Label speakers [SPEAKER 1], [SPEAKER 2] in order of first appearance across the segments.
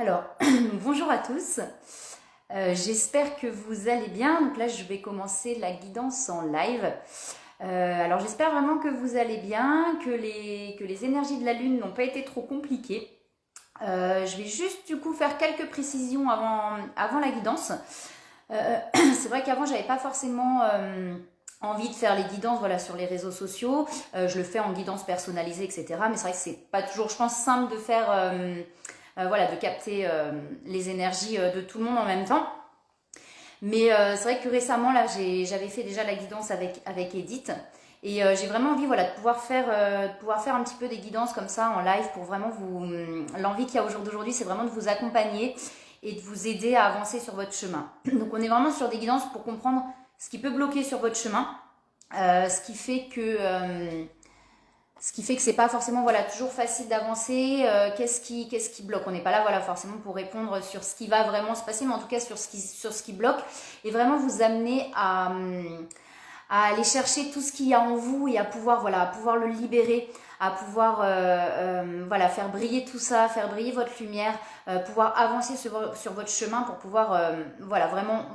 [SPEAKER 1] Alors, bonjour à tous. J'espère que vous allez bien. Donc là, je vais commencer la guidance en live. Alors, j'espère vraiment que vous allez bien, que les énergies de la Lune n'ont pas été trop compliquées. Je vais juste du coup faire quelques précisions avant la guidance. C'est vrai qu'avant, j'avais pas forcément envie de faire les guidances voilà, sur les réseaux sociaux. Je le fais en guidance personnalisée, etc. Mais c'est vrai que c'est pas toujours, je pense, simple de faire, voilà, de capter les énergies de tout le monde en même temps. Mais c'est vrai que récemment, là, j'avais fait déjà la guidance avec Edith. Et j'ai vraiment envie voilà, de pouvoir faire un petit peu des guidances comme ça en live pour vraiment vous. L'envie qu'il y a au jour d'aujourd'hui, c'est vraiment de vous accompagner et de vous aider à avancer sur votre chemin. Donc on est vraiment sur des guidances pour comprendre ce qui peut bloquer sur votre chemin, ce qui fait que c'est pas forcément voilà toujours facile d'avancer. Qu'est-ce qui bloque? On n'est pas là voilà forcément pour répondre sur ce qui va vraiment se passer, mais en tout cas sur ce qui bloque et vraiment vous amener à aller chercher tout ce qu'il y a en vous et à pouvoir voilà à pouvoir le libérer, à pouvoir voilà faire briller tout ça, faire briller votre lumière, pouvoir avancer sur votre chemin pour pouvoir voilà vraiment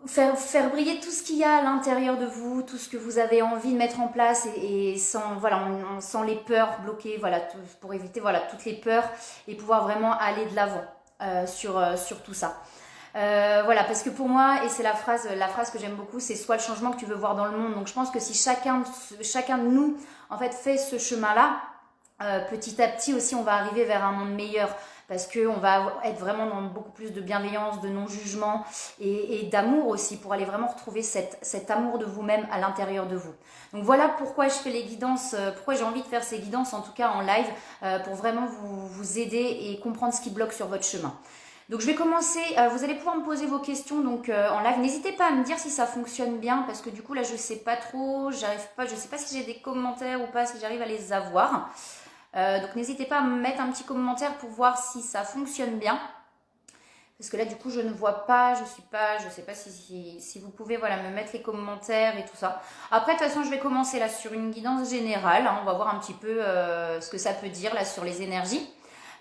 [SPEAKER 1] faire briller tout ce qu'il y a à l'intérieur de vous, tout ce que vous avez envie de mettre en place et sans voilà sans les peurs bloquées voilà pour éviter voilà toutes les peurs et pouvoir vraiment aller de l'avant sur tout ça. Voilà, parce que pour moi, et c'est la phrase que j'aime beaucoup, c'est soit le changement que tu veux voir dans le monde. Donc je pense que si chacun de nous, en fait, fait ce chemin-là, petit à petit aussi, on va arriver vers un monde meilleur. Parce qu'on va être vraiment dans beaucoup plus de bienveillance, de non-jugement et d'amour aussi, pour aller vraiment retrouver cet amour de vous-même à l'intérieur de vous. Donc voilà pourquoi je fais les guidances, pourquoi j'ai envie de faire ces guidances, en tout cas en live, pour vraiment vous aider et comprendre ce qui bloque sur votre chemin. Donc je vais commencer, vous allez pouvoir me poser vos questions donc en live. N'hésitez pas à me dire si ça fonctionne bien parce que du coup là je sais pas trop, je sais pas si j'ai des commentaires ou pas, si j'arrive à les avoir. Donc n'hésitez pas à me mettre un petit commentaire pour voir si ça fonctionne bien. Parce que là du coup je ne vois pas, je sais pas si vous pouvez voilà, me mettre les commentaires et tout ça. Après de toute façon je vais commencer là sur une guidance générale, hein. On va voir un petit peu ce que ça peut dire là sur les énergies.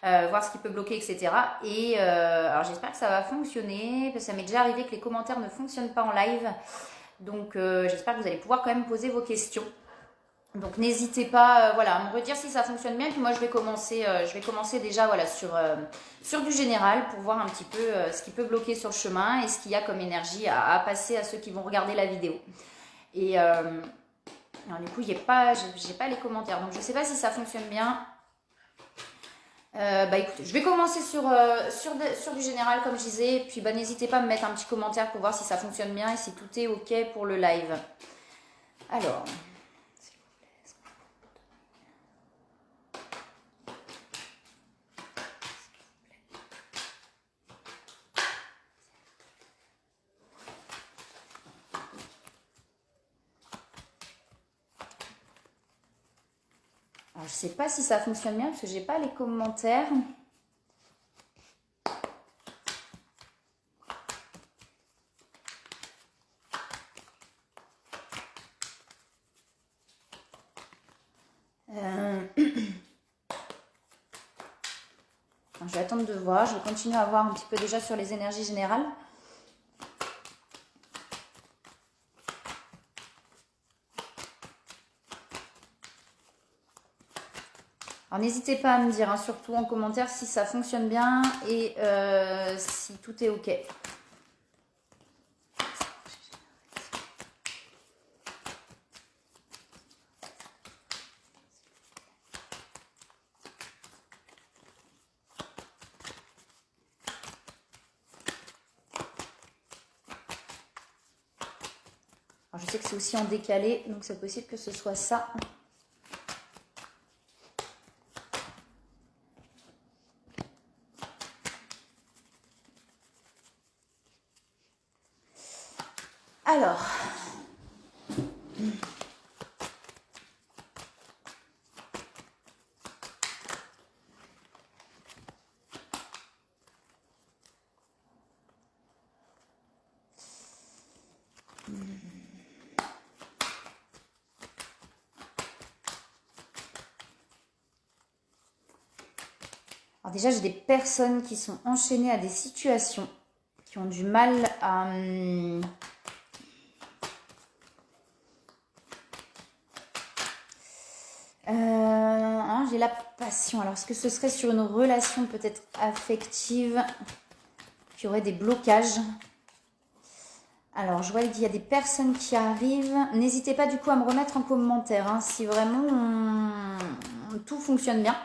[SPEAKER 1] Voir ce qui peut bloquer, etc. Et alors j'espère que ça va fonctionner, parce que ça m'est déjà arrivé que les commentaires ne fonctionnent pas en live. Donc j'espère que vous allez pouvoir quand même poser vos questions. Donc n'hésitez pas voilà, à me redire si ça fonctionne bien. Puis moi je vais commencer déjà voilà, sur du général pour voir un petit peu ce qui peut bloquer sur le chemin et ce qu'il y a comme énergie à passer à ceux qui vont regarder la vidéo. Et alors, du coup, j'ai pas les commentaires. Donc je ne sais pas si ça fonctionne bien. Bah écoutez, je vais commencer sur du général comme je disais, puis bah, n'hésitez pas à me mettre un petit commentaire pour voir si ça fonctionne bien et si tout est ok pour le live. Alors, je sais pas si ça fonctionne bien parce que j'ai pas les commentaires. Je vais attendre de voir, je vais continuer à voir un petit peu déjà sur les énergies générales. Alors n'hésitez pas à me dire, hein, surtout en commentaire, si ça fonctionne bien et si tout est ok. Alors, je sais que c'est aussi en décalé, donc c'est possible que ce soit ça. Alors, Alors déjà, j'ai des personnes qui sont enchaînées à des situations, qui ont du mal à... j'ai la passion. Alors, est-ce que ce serait sur une relation peut-être affective qui aurait des blocages? Alors, je vois qu'il y a des personnes qui arrivent. N'hésitez pas du coup à me remettre en commentaire hein, si vraiment tout fonctionne bien.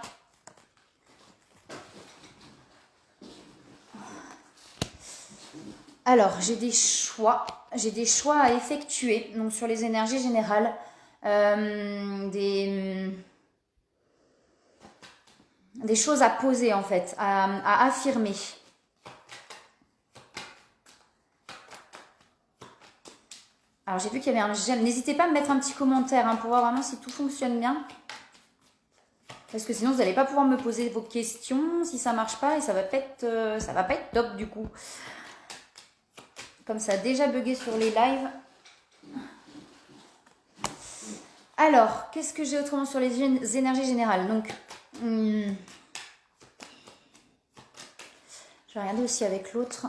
[SPEAKER 1] Alors, j'ai des choix à effectuer donc sur les énergies générales, des choses à poser en fait, à affirmer. Alors, j'ai vu qu'il y avait un j'aime. N'hésitez pas à me mettre un petit commentaire hein, pour voir vraiment si tout fonctionne bien. Parce que sinon, vous n'allez pas pouvoir me poser vos questions si ça ne marche pas et ça va pas être top du coup. Comme ça a déjà bugué sur les lives. Alors, qu'est-ce que j'ai autrement sur les énergies générales? Donc, je vais regarder aussi avec l'autre.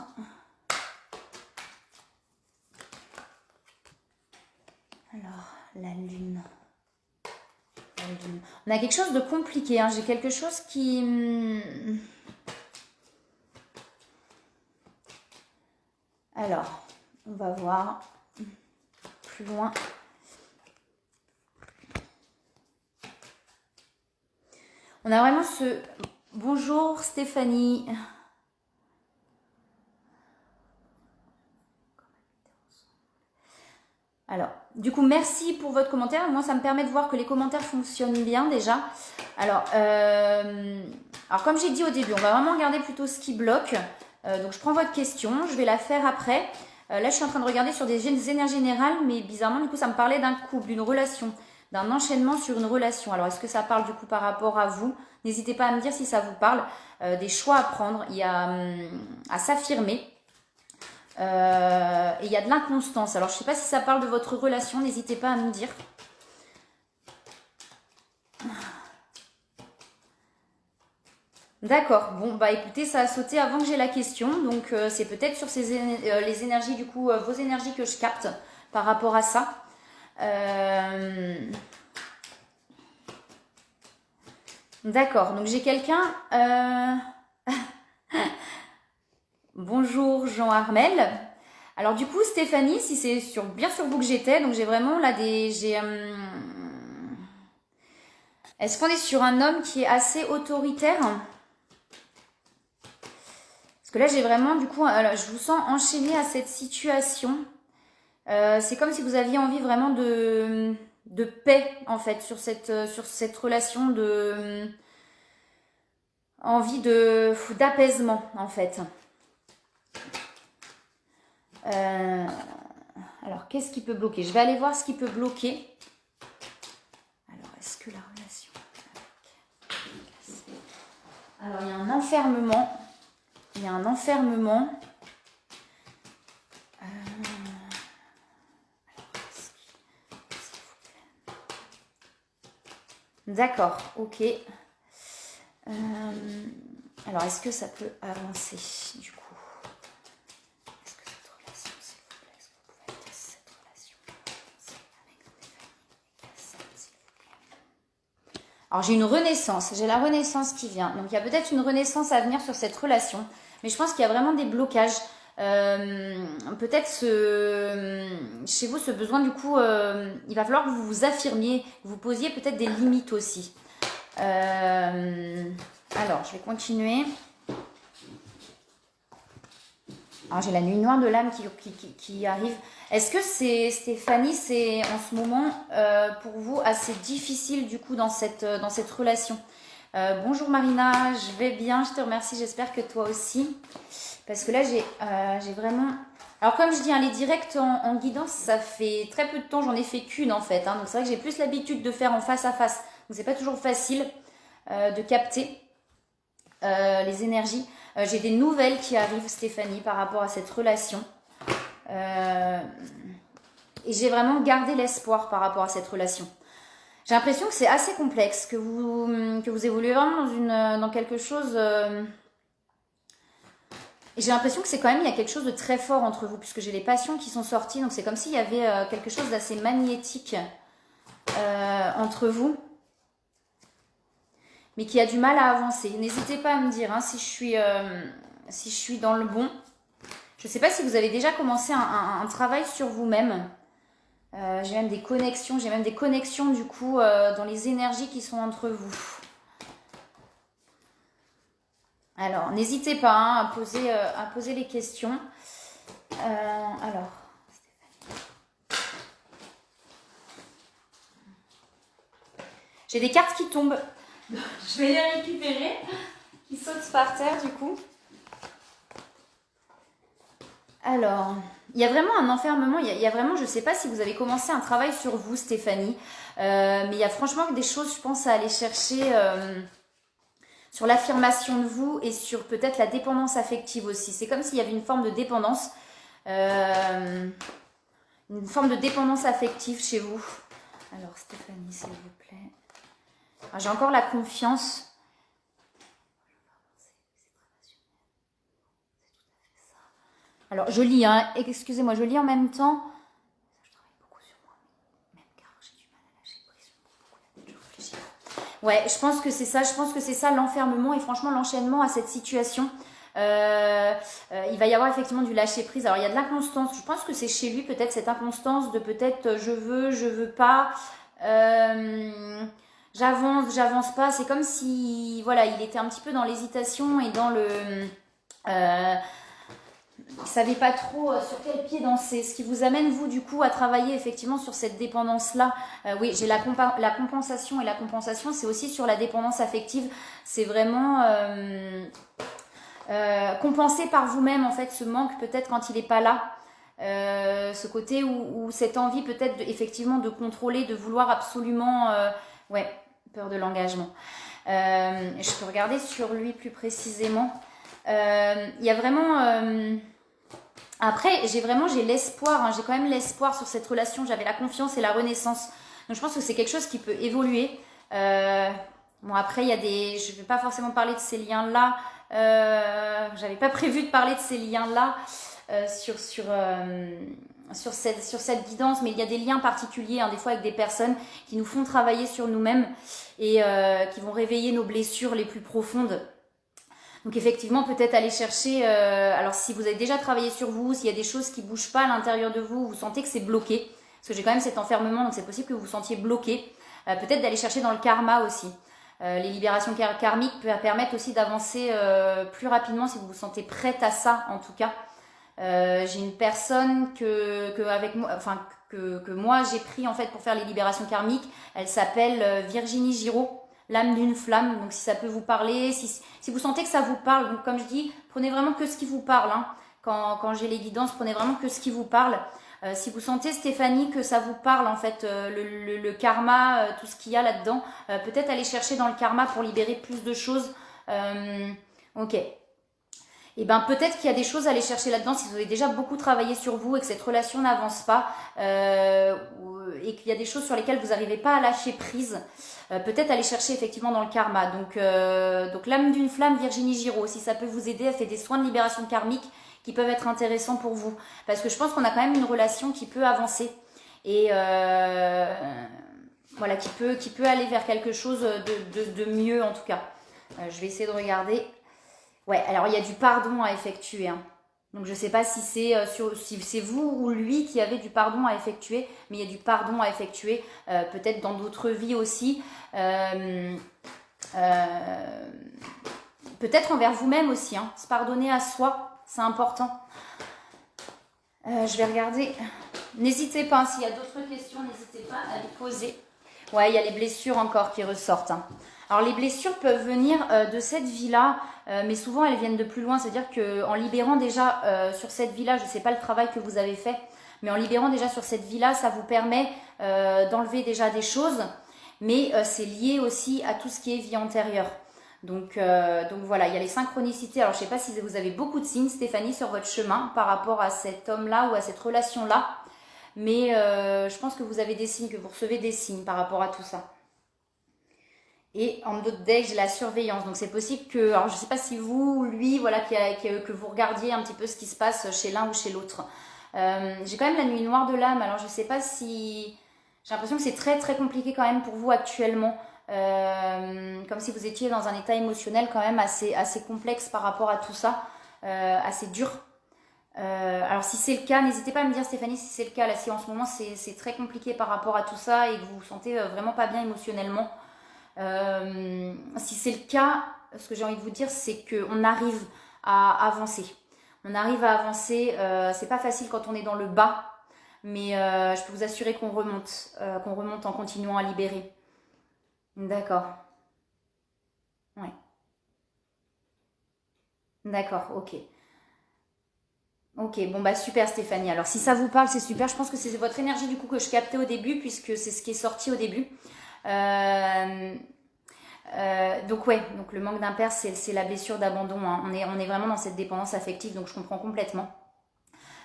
[SPEAKER 1] Alors, la lune. On a quelque chose de compliqué. Hein. J'ai quelque chose qui... Alors, on va voir plus loin. On a vraiment ce... Bonjour Stéphanie. Alors, du coup, merci pour votre commentaire. Moi, ça me permet de voir que les commentaires fonctionnent bien déjà. Alors comme j'ai dit au début, on va vraiment regarder plutôt ce qui bloque. Donc, je prends votre question. Je vais la faire après. Là, je suis en train de regarder sur des énergies générales, mais bizarrement, du coup, ça me parlait d'un couple, d'une relation, d'un enchaînement sur une relation. Alors, est-ce que ça parle du coup par rapport à vous? N'hésitez pas à me dire si ça vous parle. Des choix à prendre, il y a à s'affirmer. Et il y a de l'inconstance. Alors, je ne sais pas si ça parle de votre relation. N'hésitez pas à me dire. D'accord. Bon, bah écoutez, ça a sauté avant que j'ai la question. Donc, c'est peut-être sur les énergies, du coup, vos énergies que je capte par rapport à ça. D'accord. Donc, j'ai quelqu'un... Bonjour Jean Armel. Alors du coup Stéphanie, si c'est bien sur vous que j'étais, donc j'ai vraiment là Est-ce qu'on est sur un homme qui est assez autoritaire? Parce que là j'ai vraiment du coup, je vous sens enchaîné à cette situation. C'est comme si vous aviez envie vraiment de paix en fait sur cette relation, envie d'apaisement en fait. Alors, qu'est-ce qui peut bloquer? Je vais aller voir ce qui peut bloquer. Alors, est-ce que la relation... Alors, il y a un enfermement. Il y a un enfermement. D'accord, ok. Alors, est-ce que ça peut avancer du coup? Alors j'ai une renaissance, j'ai la renaissance qui vient. Donc il y a peut-être une renaissance à venir sur cette relation. Mais je pense qu'il y a vraiment des blocages. Peut-être chez vous ce besoin du coup, il va falloir que vous vous affirmiez, que vous posiez peut-être des limites aussi. Alors je vais continuer. Alors j'ai la nuit noire de l'âme qui arrive. Est-ce que Stéphanie, c'est en ce moment pour vous assez difficile du coup dans cette relation? Bonjour Marina, je vais bien, je te remercie, j'espère que toi aussi. Parce que là j'ai vraiment... Alors comme je dis, hein, les directs en guidance, ça fait très peu de temps, j'en ai fait qu'une en fait. Hein, donc c'est vrai que j'ai plus l'habitude de faire en face à face. Donc c'est pas toujours facile de capter les énergies. J'ai des nouvelles qui arrivent Stéphanie par rapport à cette relation. Et j'ai vraiment gardé l'espoir par rapport à cette relation. J'ai l'impression que c'est assez complexe, que vous évoluez vraiment dans quelque chose... Et j'ai l'impression que c'est quand même, il y a quelque chose de très fort entre vous, puisque j'ai les passions qui sont sorties, donc c'est comme s'il y avait quelque chose d'assez magnétique entre vous, mais qui a du mal à avancer. N'hésitez pas à me dire hein, si je suis dans le bon. Je ne sais pas si vous avez déjà commencé un travail sur vous-même. J'ai même des connexions du coup dans les énergies qui sont entre vous. Alors, n'hésitez pas hein, à poser les questions. Alors, j'ai des cartes qui tombent. Je vais les récupérer. Qui sautent par terre du coup. Alors, il y a vraiment un enfermement. Il y a vraiment, je ne sais pas si vous avez commencé un travail sur vous, Stéphanie. Mais il y a franchement des choses, je pense, à aller chercher... sur l'affirmation de vous et sur peut-être la dépendance affective aussi. C'est comme s'il y avait une forme de dépendance, affective chez vous. Alors Stéphanie, s'il vous plaît. J'ai encore la confiance. Alors je lis, hein. Excusez-moi, je lis en même temps. Je travaille beaucoup sur moi, même car j'ai du mal à lâcher prise. Je réfléchis. Ouais, je pense que c'est ça l'enfermement et franchement l'enchaînement à cette situation. Il va y avoir effectivement du lâcher prise. Alors il y a de l'inconstance. Je pense que c'est chez lui peut-être cette inconstance de peut-être je veux pas, j'avance pas. C'est comme si voilà il était un petit peu dans l'hésitation et dans le il ne savait pas trop sur quel pied danser. Ce qui vous amène, vous, du coup, à travailler effectivement sur cette dépendance-là. Oui, j'ai la compensation et la compensation, c'est aussi sur la dépendance affective. C'est vraiment compenser par vous-même, en fait, ce manque peut-être quand il n'est pas là. Ce côté où cette envie peut-être effectivement de contrôler, de vouloir absolument... ouais, peur de l'engagement. Je peux regarder sur lui plus précisément. Il y a vraiment... Après, j'ai l'espoir, hein, j'ai quand même l'espoir sur cette relation, j'avais la confiance et la renaissance. Donc je pense que c'est quelque chose qui peut évoluer. Bon après, je ne vais pas forcément parler de ces liens-là. J'avais pas prévu de parler de ces liens-là sur cette guidance, mais il y a des liens particuliers, hein, des fois avec des personnes qui nous font travailler sur nous-mêmes et qui vont réveiller nos blessures les plus profondes. Donc effectivement, peut-être aller chercher, alors si vous avez déjà travaillé sur vous, s'il y a des choses qui ne bougent pas à l'intérieur de vous, vous sentez que c'est bloqué, parce que j'ai quand même cet enfermement, donc c'est possible que vous vous sentiez bloqué, peut-être d'aller chercher dans le karma aussi. Les libérations karmiques peuvent permettre aussi d'avancer plus rapidement si vous vous sentez prête à ça en tout cas. J'ai une personne que moi j'ai pris en fait pour faire les libérations karmiques, elle s'appelle Virginie Giraud. L'âme d'une flamme, donc si ça peut vous parler, si vous sentez que ça vous parle, donc comme je dis, prenez vraiment que ce qui vous parle, hein. Quand j'ai les guidances, prenez vraiment que ce qui vous parle. Si vous sentez, Stéphanie, que ça vous parle, en fait, le karma, tout ce qu'il y a là-dedans, peut-être aller chercher dans le karma pour libérer plus de choses. Ok. Et ben peut-être qu'il y a des choses à aller chercher là-dedans si vous avez déjà beaucoup travaillé sur vous et que cette relation n'avance pas et qu'il y a des choses sur lesquelles vous n'arrivez pas à lâcher prise, peut-être aller chercher effectivement dans le karma. Donc l'âme d'une flamme, Virginie Giraud, si ça peut vous aider, elle fait des soins de libération karmique qui peuvent être intéressants pour vous. Parce que je pense qu'on a quand même une relation qui peut avancer et voilà, qui peut aller vers quelque chose de mieux en tout cas. Je vais essayer de regarder. Ouais, alors il y a du pardon à effectuer. Hein. Donc je ne sais pas si c'est vous ou lui qui avez du pardon à effectuer, mais il y a du pardon à effectuer, peut-être dans d'autres vies aussi. Peut-être envers vous-même aussi. Hein. Se pardonner à soi, c'est important. Je vais regarder. N'hésitez pas, s'il y a d'autres questions, n'hésitez pas à les poser. Ouais, il y a les blessures encore qui ressortent. Hein. Alors les blessures peuvent venir de cette vie-là, mais souvent elles viennent de plus loin. C'est-à-dire qu'en libérant déjà sur cette vie-là, je ne sais pas le travail que vous avez fait, mais en libérant déjà sur cette vie-là, ça vous permet d'enlever déjà des choses, mais c'est lié aussi à tout ce qui est vie antérieure. Donc voilà, il y a les synchronicités. Alors je ne sais pas si vous avez beaucoup de signes, Stéphanie, sur votre chemin par rapport à cet homme-là ou à cette relation-là, mais je pense que vous avez des signes, que vous recevez des signes par rapport à tout ça. Et en d'autres decks, j'ai la surveillance. Donc c'est possible que, alors je ne sais pas si vous ou lui, voilà, que vous regardiez un petit peu ce qui se passe chez l'un ou chez l'autre. J'ai quand même la nuit noire de l'âme. Alors je ne sais pas si... J'ai l'impression que c'est très très compliqué quand même pour vous actuellement. Comme si vous étiez dans un état émotionnel quand même assez complexe par rapport à tout ça. Assez dur. Alors si c'est le cas, n'hésitez pas à me dire Stéphanie si c'est le cas. Là, si en ce moment c'est très compliqué par rapport à tout ça et que vous vous sentez vraiment pas bien émotionnellement. Si c'est le cas, ce que j'ai envie de vous dire, c'est qu'on arrive à avancer. On arrive à avancer. C'est pas facile quand on est dans le bas, mais je peux vous assurer qu'on remonte en continuant à libérer. D'accord. Ouais. D'accord, ok. Ok, bon bah super Stéphanie. Alors si ça vous parle, c'est super. Je pense que c'est votre énergie du coup que je captais au début, puisque c'est ce qui est sorti au début. Euh, donc ouais, donc le manque d'un père, c'est la blessure d'abandon, hein. On est vraiment dans cette dépendance affective, donc je comprends complètement.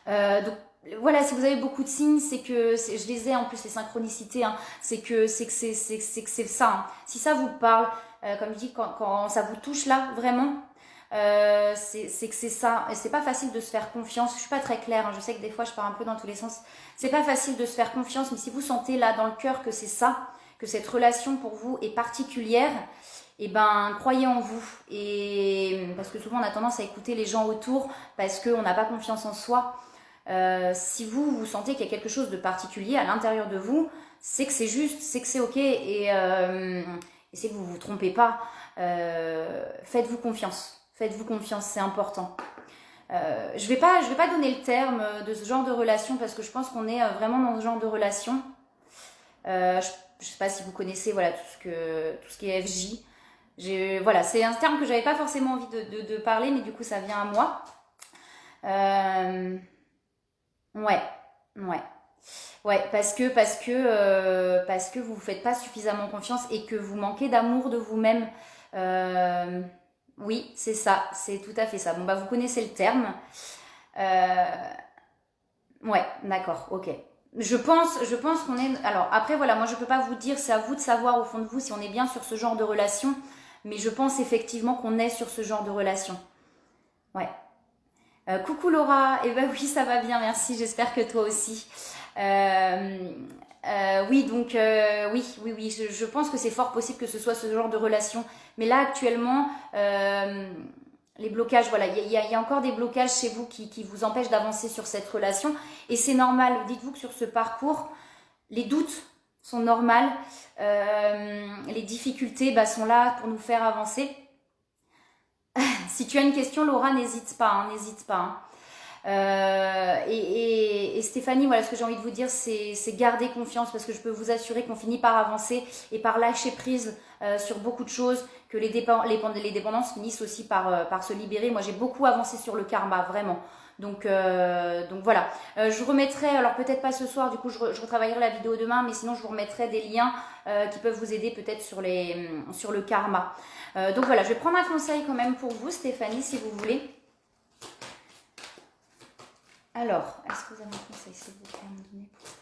[SPEAKER 1] Donc voilà, si vous avez beaucoup de signes, c'est que je les ai en plus les synchronicités, hein, c'est que c'est ça, hein. Si ça vous parle, comme je dis, quand ça vous touche là, vraiment, c'est que c'est ça. Et c'est pas facile de se faire confiance. Je suis pas très claire, hein. Je sais que des fois je pars un peu dans tous les sens. C'est pas facile de se faire confiance, mais si vous sentez là dans le cœur que c'est ça, que cette relation pour vous est particulière, et ben croyez en vous. Et parce que souvent on a tendance à écouter les gens autour parce qu'on n'a pas confiance en soi. Si vous sentez qu'il y a quelque chose de particulier à l'intérieur de vous, c'est que c'est juste, c'est que c'est ok et c'est que vous ne vous trompez pas. Faites-vous confiance. Faites-vous confiance, c'est important. Je vais pas donner le terme de ce genre de relation parce que je pense qu'on est vraiment dans ce genre de relation. Je sais pas si vous connaissez voilà tout ce qui est FJ. Voilà, c'est un terme que j'avais pas forcément envie de parler, mais du coup ça vient à moi. Euh, ouais, ouais. Ouais, parce que vous vous faites pas suffisamment confiance et que vous manquez d'amour de vous-même. Euh, oui, c'est ça, c'est tout à fait ça. Bon bah vous connaissez le terme. Euh, ouais, d'accord, ok. Je pense qu'on est. Alors après voilà, moi je peux pas vous dire, c'est à vous de savoir au fond de vous si on est bien sur ce genre de relation, mais je pense effectivement qu'on est sur ce genre de relation. Ouais. Coucou Laura, eh ben oui ça va bien, merci, j'espère que toi aussi. Euh, oui, donc oui, oui, oui, je pense que c'est fort possible que ce soit ce genre de relation. Mais là actuellement, les blocages, voilà, il y a encore des blocages chez vous qui vous empêchent d'avancer sur cette relation. Et c'est normal, dites-vous que sur ce parcours, les doutes sont normaux, les difficultés bah, sont là pour nous faire avancer. Si tu as une question, Laura, n'hésite pas, hein, n'hésite pas, hein. Et Stéphanie, voilà ce que j'ai envie de vous dire, c'est garder confiance parce que je peux vous assurer qu'on finit par avancer et par lâcher prise sur beaucoup de choses, que les dépendances finissent aussi par se libérer. Moi, j'ai beaucoup avancé sur le karma, vraiment. Donc voilà. Je vous remettrai, alors peut-être pas ce soir, du coup je retravaillerai la vidéo demain, mais sinon je vous remettrai des liens qui peuvent vous aider peut-être sur le karma. Donc voilà, je vais prendre un conseil quand même pour vous, Stéphanie, si vous voulez. Alors, est-ce que vous avez un conseil, s'il vous plaît, à me donner pour ça?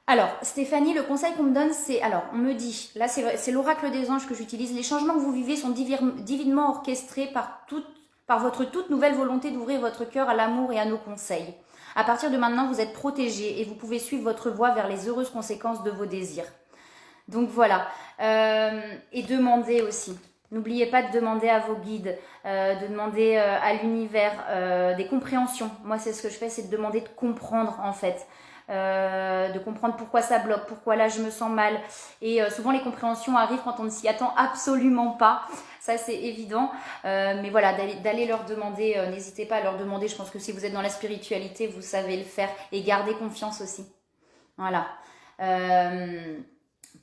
[SPEAKER 1] Alors, Stéphanie, le conseil qu'on me donne, c'est... Alors, on me dit, là c'est l'oracle des anges que j'utilise, les changements que vous vivez sont divinement orchestrés par votre toute nouvelle volonté d'ouvrir votre cœur à l'amour et à nos conseils. À partir de maintenant, vous êtes protégé et vous pouvez suivre votre voie vers les heureuses conséquences de vos désirs. Donc voilà. Et demandez aussi. N'oubliez pas de demander à vos guides, de demander à l'univers des compréhensions. Moi, c'est ce que je fais, c'est de demander de comprendre en fait. De comprendre pourquoi ça bloque, pourquoi là je me sens mal. Et souvent les compréhensions arrivent quand on ne s'y attend absolument pas. Ça c'est évident. Mais voilà, d'aller leur demander, n'hésitez pas à leur demander. Je pense que si vous êtes dans la spiritualité, vous savez le faire. Et gardez confiance aussi. Voilà.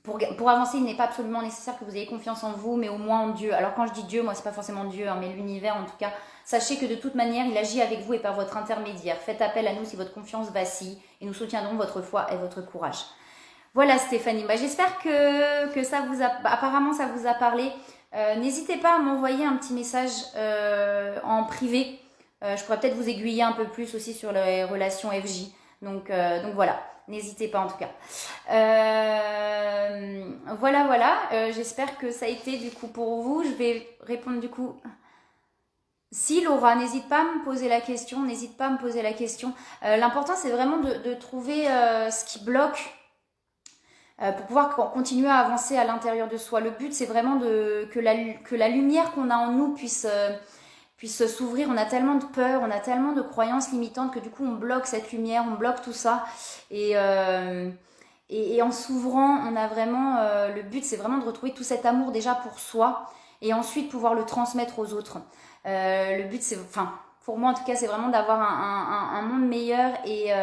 [SPEAKER 1] Pour avancer, il n'est pas absolument nécessaire que vous ayez confiance en vous, mais au moins en Dieu. Alors quand je dis Dieu, moi c'est pas forcément Dieu, hein, mais l'univers en tout cas. Sachez que de toute manière, il agit avec vous et par votre intermédiaire. Faites appel à nous si votre confiance vacille et nous soutiendrons votre foi et votre courage. Voilà Stéphanie, bah, j'espère que ça vous a... Apparemment ça vous a parlé. N'hésitez pas à m'envoyer un petit message en privé. Je pourrais peut-être vous aiguiller un peu plus aussi sur les relations FJ. Donc voilà, n'hésitez pas en tout cas. Voilà. J'espère que ça a été du coup pour vous. Je vais répondre du coup. Si Laura, n'hésite pas à me poser la question. N'hésite pas à me poser la question. L'important c'est vraiment de trouver ce qui bloque pour pouvoir continuer à avancer à l'intérieur de soi. Le but, c'est vraiment que la lumière qu'on a en nous puisse s'ouvrir. On a tellement de peur, on a tellement de croyances limitantes que du coup, on bloque cette lumière, on bloque tout ça. Et en s'ouvrant, on a vraiment... le but, c'est vraiment de retrouver tout cet amour déjà pour soi et ensuite pouvoir le transmettre aux autres. Le but, c'est... Enfin, pour moi, en tout cas, c'est vraiment d'avoir un monde meilleur et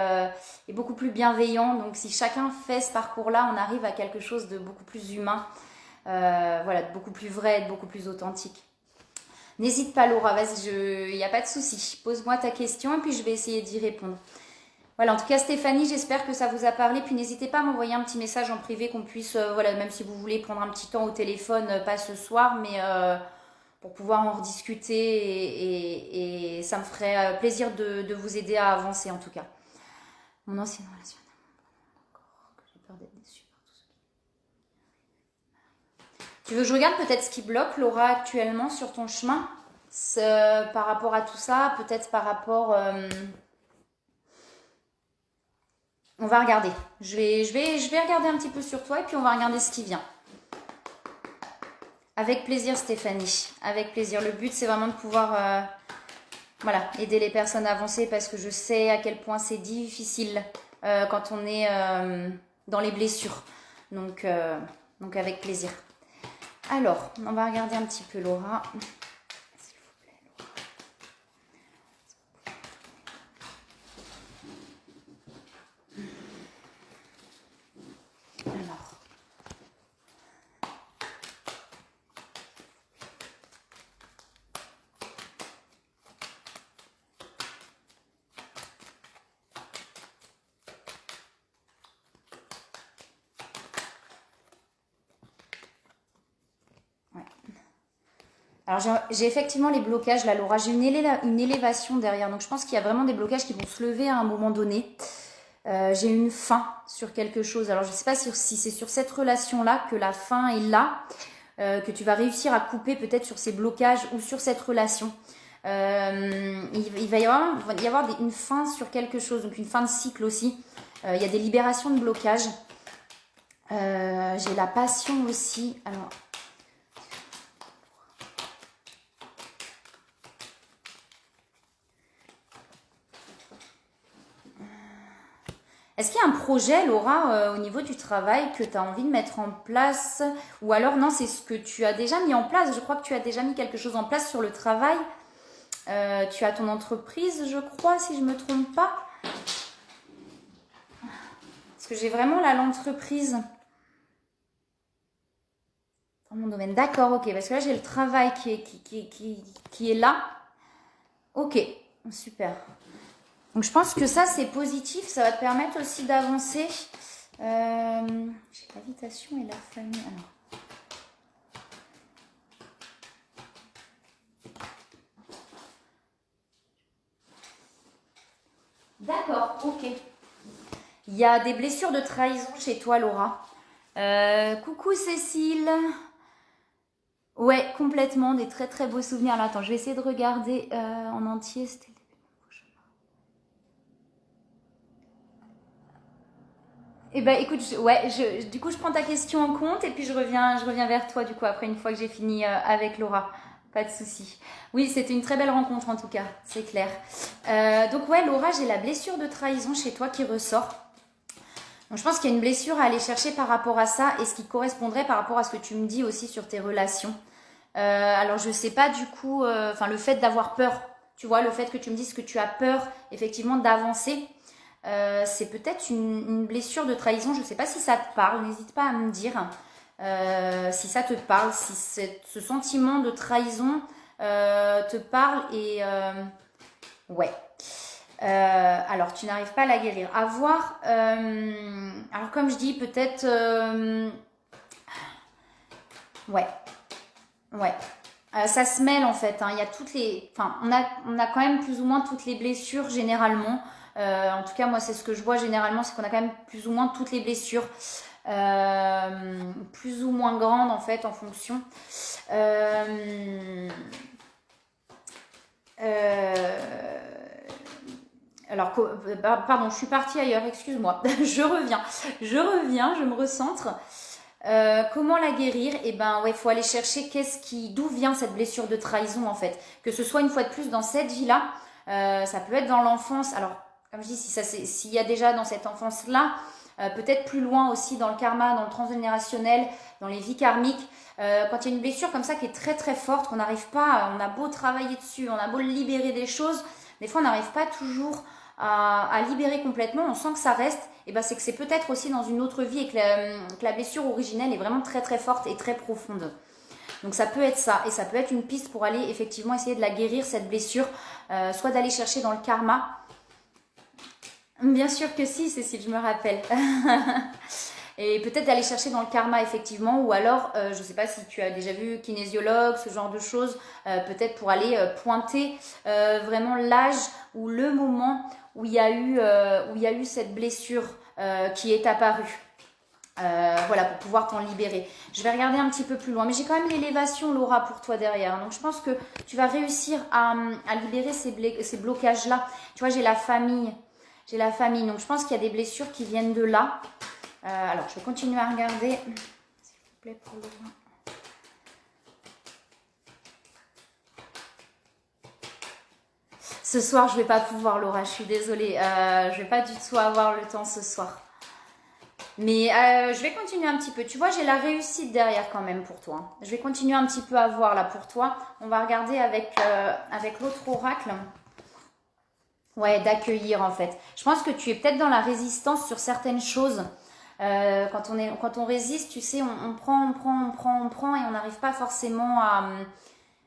[SPEAKER 1] beaucoup plus bienveillant. Donc, si chacun fait ce parcours-là, on arrive à quelque chose de beaucoup plus humain, voilà, de beaucoup plus vrai, de beaucoup plus authentique. N'hésite pas, Laura, vas-y, il n'y a pas de souci. Pose-moi ta question et puis je vais essayer d'y répondre. Voilà, en tout cas, Stéphanie, j'espère que ça vous a parlé. Puis n'hésitez pas à m'envoyer un petit message en privé qu'on puisse, voilà, même si vous voulez prendre un petit temps au téléphone, pas ce soir, mais... pour pouvoir en rediscuter et ça me ferait plaisir de vous aider à avancer en tout cas. Mon ancienne relation, j'ai peur d'être déçue par tout ce qui... Tu veux que je regarde peut-être ce qui bloque, Laura, actuellement sur ton chemin par rapport à tout ça, peut-être par rapport... On va regarder. Je vais regarder un petit peu sur toi et puis on va regarder ce qui vient. Avec plaisir, Stéphanie. Avec plaisir. Le but, c'est vraiment de pouvoir voilà, aider les personnes à avancer parce que je sais à quel point c'est difficile quand on est dans les blessures. Donc avec plaisir. Alors, on va regarder un petit peu Laura. S'il vous plaît, Laura. Alors. Alors j'ai effectivement les blocages là, Laura, j'ai une élévation derrière, donc je pense qu'il y a vraiment des blocages qui vont se lever à un moment donné. J'ai une fin sur quelque chose, alors je ne sais pas si c'est sur cette relation-là que la fin est là, que tu vas réussir à couper peut-être sur ces blocages ou sur cette relation. Il va y avoir une fin sur quelque chose, donc une fin de cycle aussi. Il y a des libérations de blocages. J'ai la passion aussi, alors... Est-ce qu'il y a un projet, Laura, au niveau du travail que tu as envie de mettre en place? Ou alors, non, c'est ce que tu as déjà mis en place. Je crois que tu as déjà mis quelque chose en place sur le travail. Tu as ton entreprise, je crois, si je ne me trompe pas. Parce que j'ai vraiment là l'entreprise dans mon domaine. D'accord, ok. Parce que là, j'ai le travail qui est là. Ok, super. Donc je pense que ça c'est positif, ça va te permettre aussi d'avancer. J'ai l'invitation et la famille. Alors. D'accord, ok. Il y a des blessures de trahison chez toi, Laura. Coucou Cécile. Ouais, complètement, des très très beaux souvenirs. Alors, attends, je vais essayer de regarder en entier. C'était... Eh ben écoute, du coup je prends ta question en compte et puis je reviens vers toi du coup après une fois que j'ai fini avec Laura. Pas de souci. Oui, c'était une très belle rencontre en tout cas, c'est clair. Donc ouais, Laura, j'ai la blessure de trahison chez toi qui ressort. Donc je pense qu'il y a une blessure à aller chercher par rapport à ça et ce qui correspondrait par rapport à ce que tu me dis aussi sur tes relations. Alors je sais pas du coup, le fait d'avoir peur, tu vois, le fait que tu me dises que tu as peur effectivement d'avancer. C'est peut-être une blessure de trahison. Je ne sais pas si ça te parle. N'hésite pas à me dire si ça te parle, si ce sentiment de trahison te parle. Et ouais. Alors, tu n'arrives pas à la guérir. À voir. Alors, comme je dis, peut-être... ouais. Ouais. Ça se mêle en fait, hein. Il y a toutes les, enfin, on a quand même plus ou moins toutes les blessures généralement. En tout cas, moi, c'est ce que je vois généralement, c'est qu'on a quand même plus ou moins toutes les blessures, plus ou moins grandes en fait, en fonction. Euh, euh, alors, pardon, je suis partie ailleurs, excuse-moi. Je me recentre. Comment la guérir? Eh ben, ouais, faut aller chercher d'où vient cette blessure de trahison en fait. Que ce soit une fois de plus dans cette vie-là, ça peut être dans l'enfance. Alors, comme je dis, s'il y a déjà dans cette enfance-là, peut-être plus loin aussi dans le karma, dans le transgénérationnel, dans les vies karmiques. Quand il y a une blessure comme ça qui est très très forte, qu'on n'arrive pas, on a beau travailler dessus, on a beau libérer des choses, des fois on n'arrive pas toujours à libérer complètement, on sent que ça reste, et ben c'est que c'est peut-être aussi dans une autre vie et que la blessure originelle est vraiment très très forte et très profonde. Donc ça peut être ça, et ça peut être une piste pour aller effectivement essayer de la guérir, cette blessure, soit d'aller chercher dans le karma. Bien sûr que si, Cécile, je me rappelle. Et peut-être d'aller chercher dans le karma, effectivement, ou alors, je ne sais pas si tu as déjà vu kinésiologue, ce genre de choses, peut-être pour aller pointer vraiment l'âge ou le moment où il y a eu cette blessure qui est apparue. Voilà, pour pouvoir t'en libérer. Je vais regarder un petit peu plus loin, mais j'ai quand même l'élévation, Laura, pour toi derrière. Donc je pense que tu vas réussir à libérer ces blocages-là. Tu vois, j'ai la famille. Donc je pense qu'il y a des blessures qui viennent de là. Alors, je vais continuer à regarder. S'il vous plaît, pour Laura. Ce soir, je vais pas pouvoir, Laura. Je suis désolée. Je vais pas du tout avoir le temps ce soir. Mais je vais continuer un petit peu. Tu vois, j'ai la réussite derrière quand même pour toi. Je vais continuer un petit peu à voir là pour toi. On va regarder avec l'autre oracle. Ouais, d'accueillir en fait. Je pense que tu es peut-être dans la résistance sur certaines choses. Quand on résiste, tu sais, on prend et on n'arrive pas forcément à...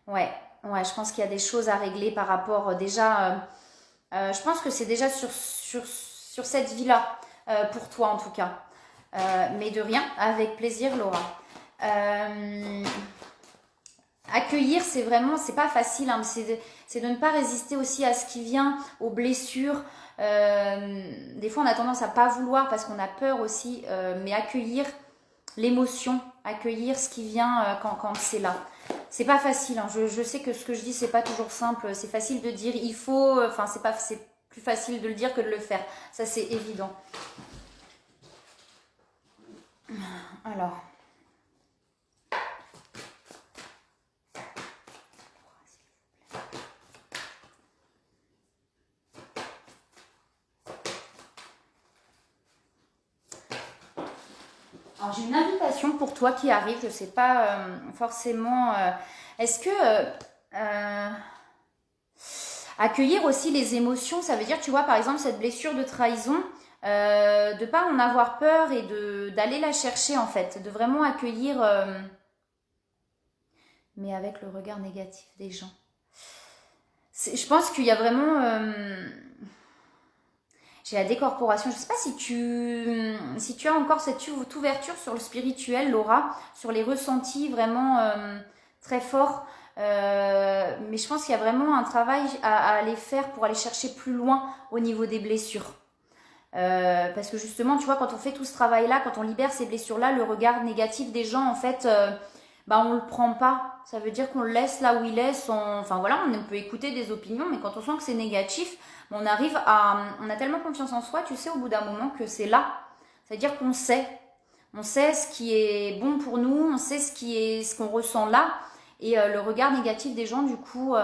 [SPEAKER 1] Ouais, ouais, je pense qu'il y a des choses à régler par rapport déjà... je pense que c'est déjà sur cette vie-là, pour toi en tout cas. Mais de rien, avec plaisir, Laura. Accueillir, c'est pas facile, hein, c'est de ne pas résister aussi à ce qui vient, aux blessures. Des fois, on a tendance à pas vouloir parce qu'on a peur aussi, mais accueillir l'émotion, accueillir ce qui vient quand c'est là. C'est pas facile, hein. Je sais que ce que je dis, c'est pas toujours simple. C'est facile de dire il faut, enfin, c'est plus facile de le dire que de le faire. Ça, c'est évident. Alors. Alors, j'ai une invitation pour toi qui arrive, je ne sais pas forcément. Est-ce que accueillir aussi les émotions, ça veut dire, tu vois, par exemple, cette blessure de trahison, de pas en avoir peur et d'aller la chercher en fait, de vraiment accueillir, mais avec le regard négatif des gens. Je pense qu'il y a vraiment. J'ai la décorporation. Je ne sais pas si tu as encore cette ouverture sur le spirituel, Laura, sur les ressentis vraiment très forts. Mais je pense qu'il y a vraiment un travail à aller faire pour aller chercher plus loin au niveau des blessures. Parce que justement, tu vois, quand on fait tout ce travail-là, quand on libère ces blessures-là, le regard négatif des gens, en fait, bah, on le prend pas. Ça veut dire qu'on le laisse là où il est. Enfin voilà, on peut écouter des opinions, mais quand on sent que c'est négatif, on a tellement confiance en soi, tu sais, au bout d'un moment que c'est là. C'est-à-dire qu'on sait. On sait ce qui est bon pour nous, on sait ce qu'on ressent là. Et le regard négatif des gens, du coup,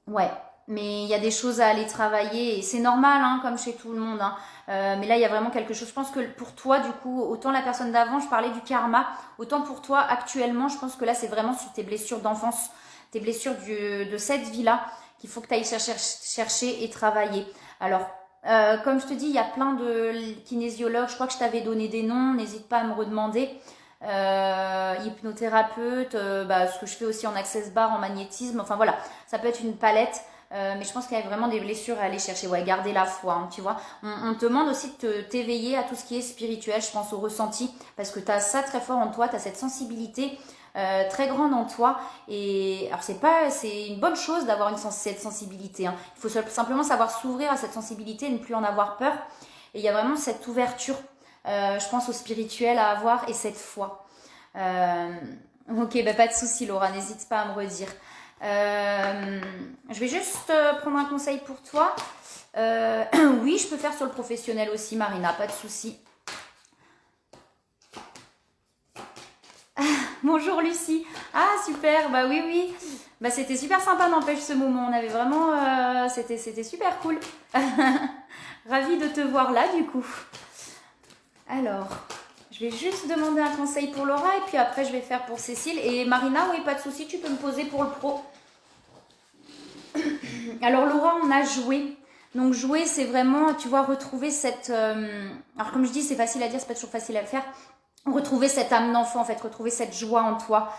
[SPEAKER 1] ouais. Mais il y a des choses à aller travailler et c'est normal, hein, comme chez tout le monde, hein. Mais là, il y a vraiment quelque chose. Je pense que pour toi, du coup, autant la personne d'avant, je parlais du karma, autant pour toi, actuellement, je pense que là, c'est vraiment sur tes blessures d'enfance, tes blessures de cette vie-là, qu'il faut que tu ailles chercher et travailler. Alors, comme je te dis, il y a plein de kinésiologues, je crois que je t'avais donné des noms, n'hésite pas à me redemander. Hypnothérapeute, ce que je fais aussi en access bar, en magnétisme, enfin voilà, ça peut être une palette. Mais je pense qu'il y a vraiment des blessures à aller chercher. Ouais, garder la foi, hein, tu vois. On te demande aussi de t'éveiller à tout ce qui est spirituel, je pense au ressenti, parce que tu as ça très fort en toi, tu as cette sensibilité très grande en toi. Et alors c'est une bonne chose d'avoir cette sensibilité, hein. Il faut simplement savoir s'ouvrir à cette sensibilité et ne plus en avoir peur. Et il y a vraiment cette ouverture, je pense, au spirituel à avoir et cette foi. Ok, bah pas de souci Laura, n'hésite pas à me redire. Je vais juste prendre un conseil pour toi. Oui, je peux faire sur le professionnel aussi, Marina, pas de souci. Bonjour Lucie. Ah super, bah oui oui. Bah c'était super sympa n'empêche ce moment. On avait vraiment, c'était super cool. Ravie de te voir là du coup. Alors, je vais juste demander un conseil pour Laura et puis après je vais faire pour Cécile. Et Marina, oui, pas de souci, tu peux me poser pour le pro. Alors Laura, on a joué. Donc jouer, c'est vraiment, tu vois, retrouver cette... alors comme je dis, c'est facile à dire, c'est pas toujours facile à le faire. Retrouver cette âme d'enfant, en fait, retrouver cette joie en toi.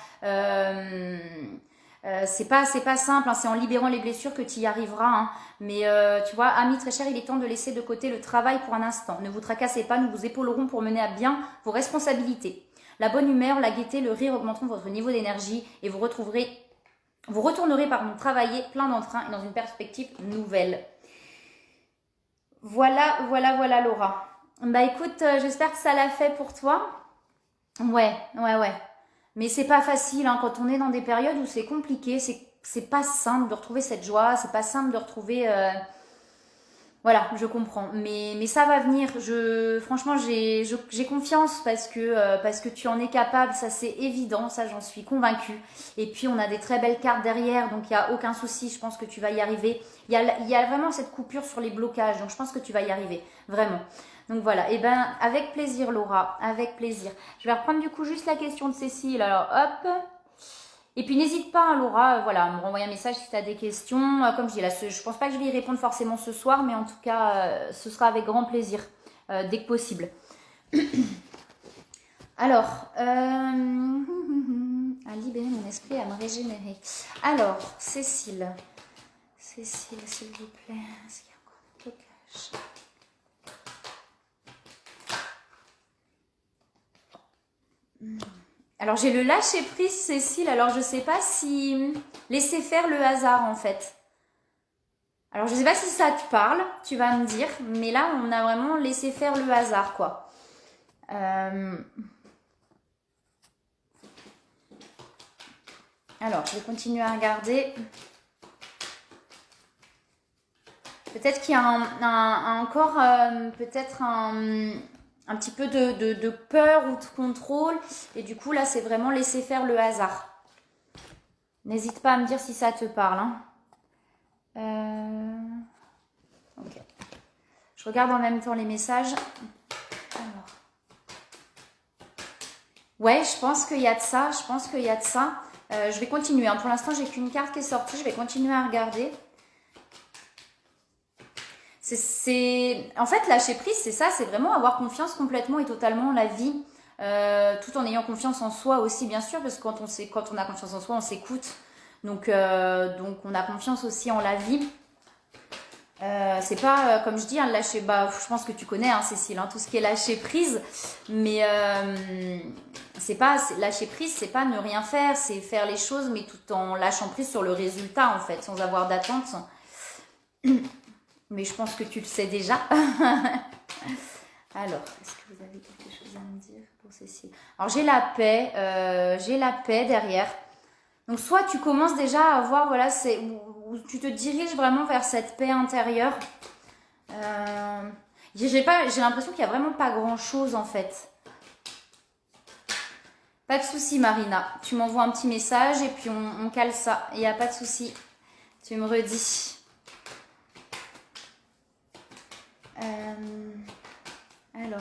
[SPEAKER 1] C'est pas simple, hein, c'est en libérant les blessures que tu y arriveras. Hein. Mais tu vois, amis très chers, il est temps de laisser de côté le travail pour un instant. Ne vous tracassez pas, nous vous épaulerons pour mener à bien vos responsabilités. La bonne humeur, la gaieté, le rire augmenteront votre niveau d'énergie et vous retournerez travailler plein d'entrain et dans une perspective nouvelle. Voilà Laura. Bah écoute, j'espère que ça l'a fait pour toi. Ouais. Mais c'est pas facile, hein, quand on est dans des périodes où c'est compliqué, c'est pas simple de retrouver cette joie, c'est pas simple de retrouver... Voilà, je comprends. Mais ça va venir. Franchement, j'ai confiance parce que tu en es capable, ça c'est évident, ça j'en suis convaincue. Et puis on a des très belles cartes derrière, donc il n'y a aucun souci, je pense que tu vas y arriver. Il y a vraiment cette coupure sur les blocages, donc je pense que tu vas y arriver, vraiment. Donc voilà, et ben avec plaisir Laura, avec plaisir. Je vais reprendre du coup juste la question de Cécile, alors hop. Et puis n'hésite pas, hein, Laura, voilà, à me renvoyer un message si tu as des questions. Comme je dis là, je pense pas que je vais y répondre forcément ce soir, mais en tout cas, ce sera avec grand plaisir, dès que possible. Alors, à libérer mon esprit, à me régénérer. Alors, Cécile, s'il vous plaît, est-ce qu'il y a encore des blocages ? Alors j'ai le lâcher prise Cécile, alors je sais pas si laisser faire le hasard en fait. Alors je sais pas si ça te parle, tu vas me dire, mais là on a vraiment laissé faire le hasard quoi. Alors je vais continuer à regarder. Peut-être qu'il y a encore peut-être un petit peu de peur ou de contrôle. Et du coup, là, c'est vraiment laisser faire le hasard. N'hésite pas à me dire si ça te parle. Hein. Ok. Je regarde en même temps les messages. Alors. Ouais, je pense qu'il y a de ça. Je vais continuer. Hein. Pour l'instant, j'ai qu'une carte qui est sortie. Je vais continuer à regarder. En fait, lâcher prise, c'est ça, c'est vraiment avoir confiance complètement et totalement en la vie, tout en ayant confiance en soi aussi, bien sûr, parce que quand on a confiance en soi, on s'écoute, donc on a confiance aussi en la vie. C'est pas, comme je dis, hein, lâcher, je pense que tu connais, hein, Cécile, hein, tout ce qui est lâcher prise, mais lâcher prise, c'est pas ne rien faire, c'est faire les choses, mais tout en lâchant prise sur le résultat, en fait, sans avoir d'attente. Mais je pense que tu le sais déjà. Alors, est-ce que vous avez quelque chose à me dire pour Cécile? Alors, j'ai la paix derrière. Donc, soit tu commences déjà à voir, voilà, où tu te diriges vraiment vers cette paix intérieure. J'ai l'impression qu'il n'y a vraiment pas grand-chose, en fait. Pas de souci, Marina. Tu m'envoies un petit message et puis on cale ça. Il n'y a pas de souci. Tu me redis. Alors.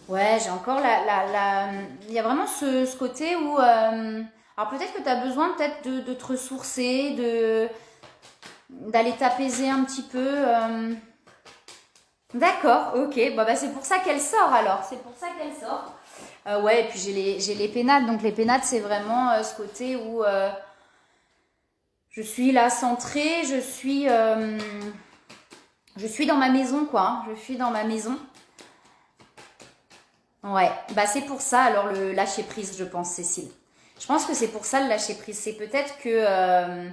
[SPEAKER 1] Ouais, j'ai encore il y a vraiment ce côté où... alors peut-être que tu as besoin peut-être de te ressourcer, d'aller t'apaiser un petit peu. D'accord, ok. Bah, c'est pour ça qu'elle sort alors. C'est pour ça qu'elle sort. Ouais, et puis j'ai les pénates. Donc les pénates, c'est vraiment ce côté où... je suis là centrée, je suis dans ma maison, quoi. Hein. Je suis dans ma maison. Ouais, bah c'est pour ça alors le lâcher prise, je pense, Cécile. Je pense que c'est pour ça le lâcher prise. C'est peut-être que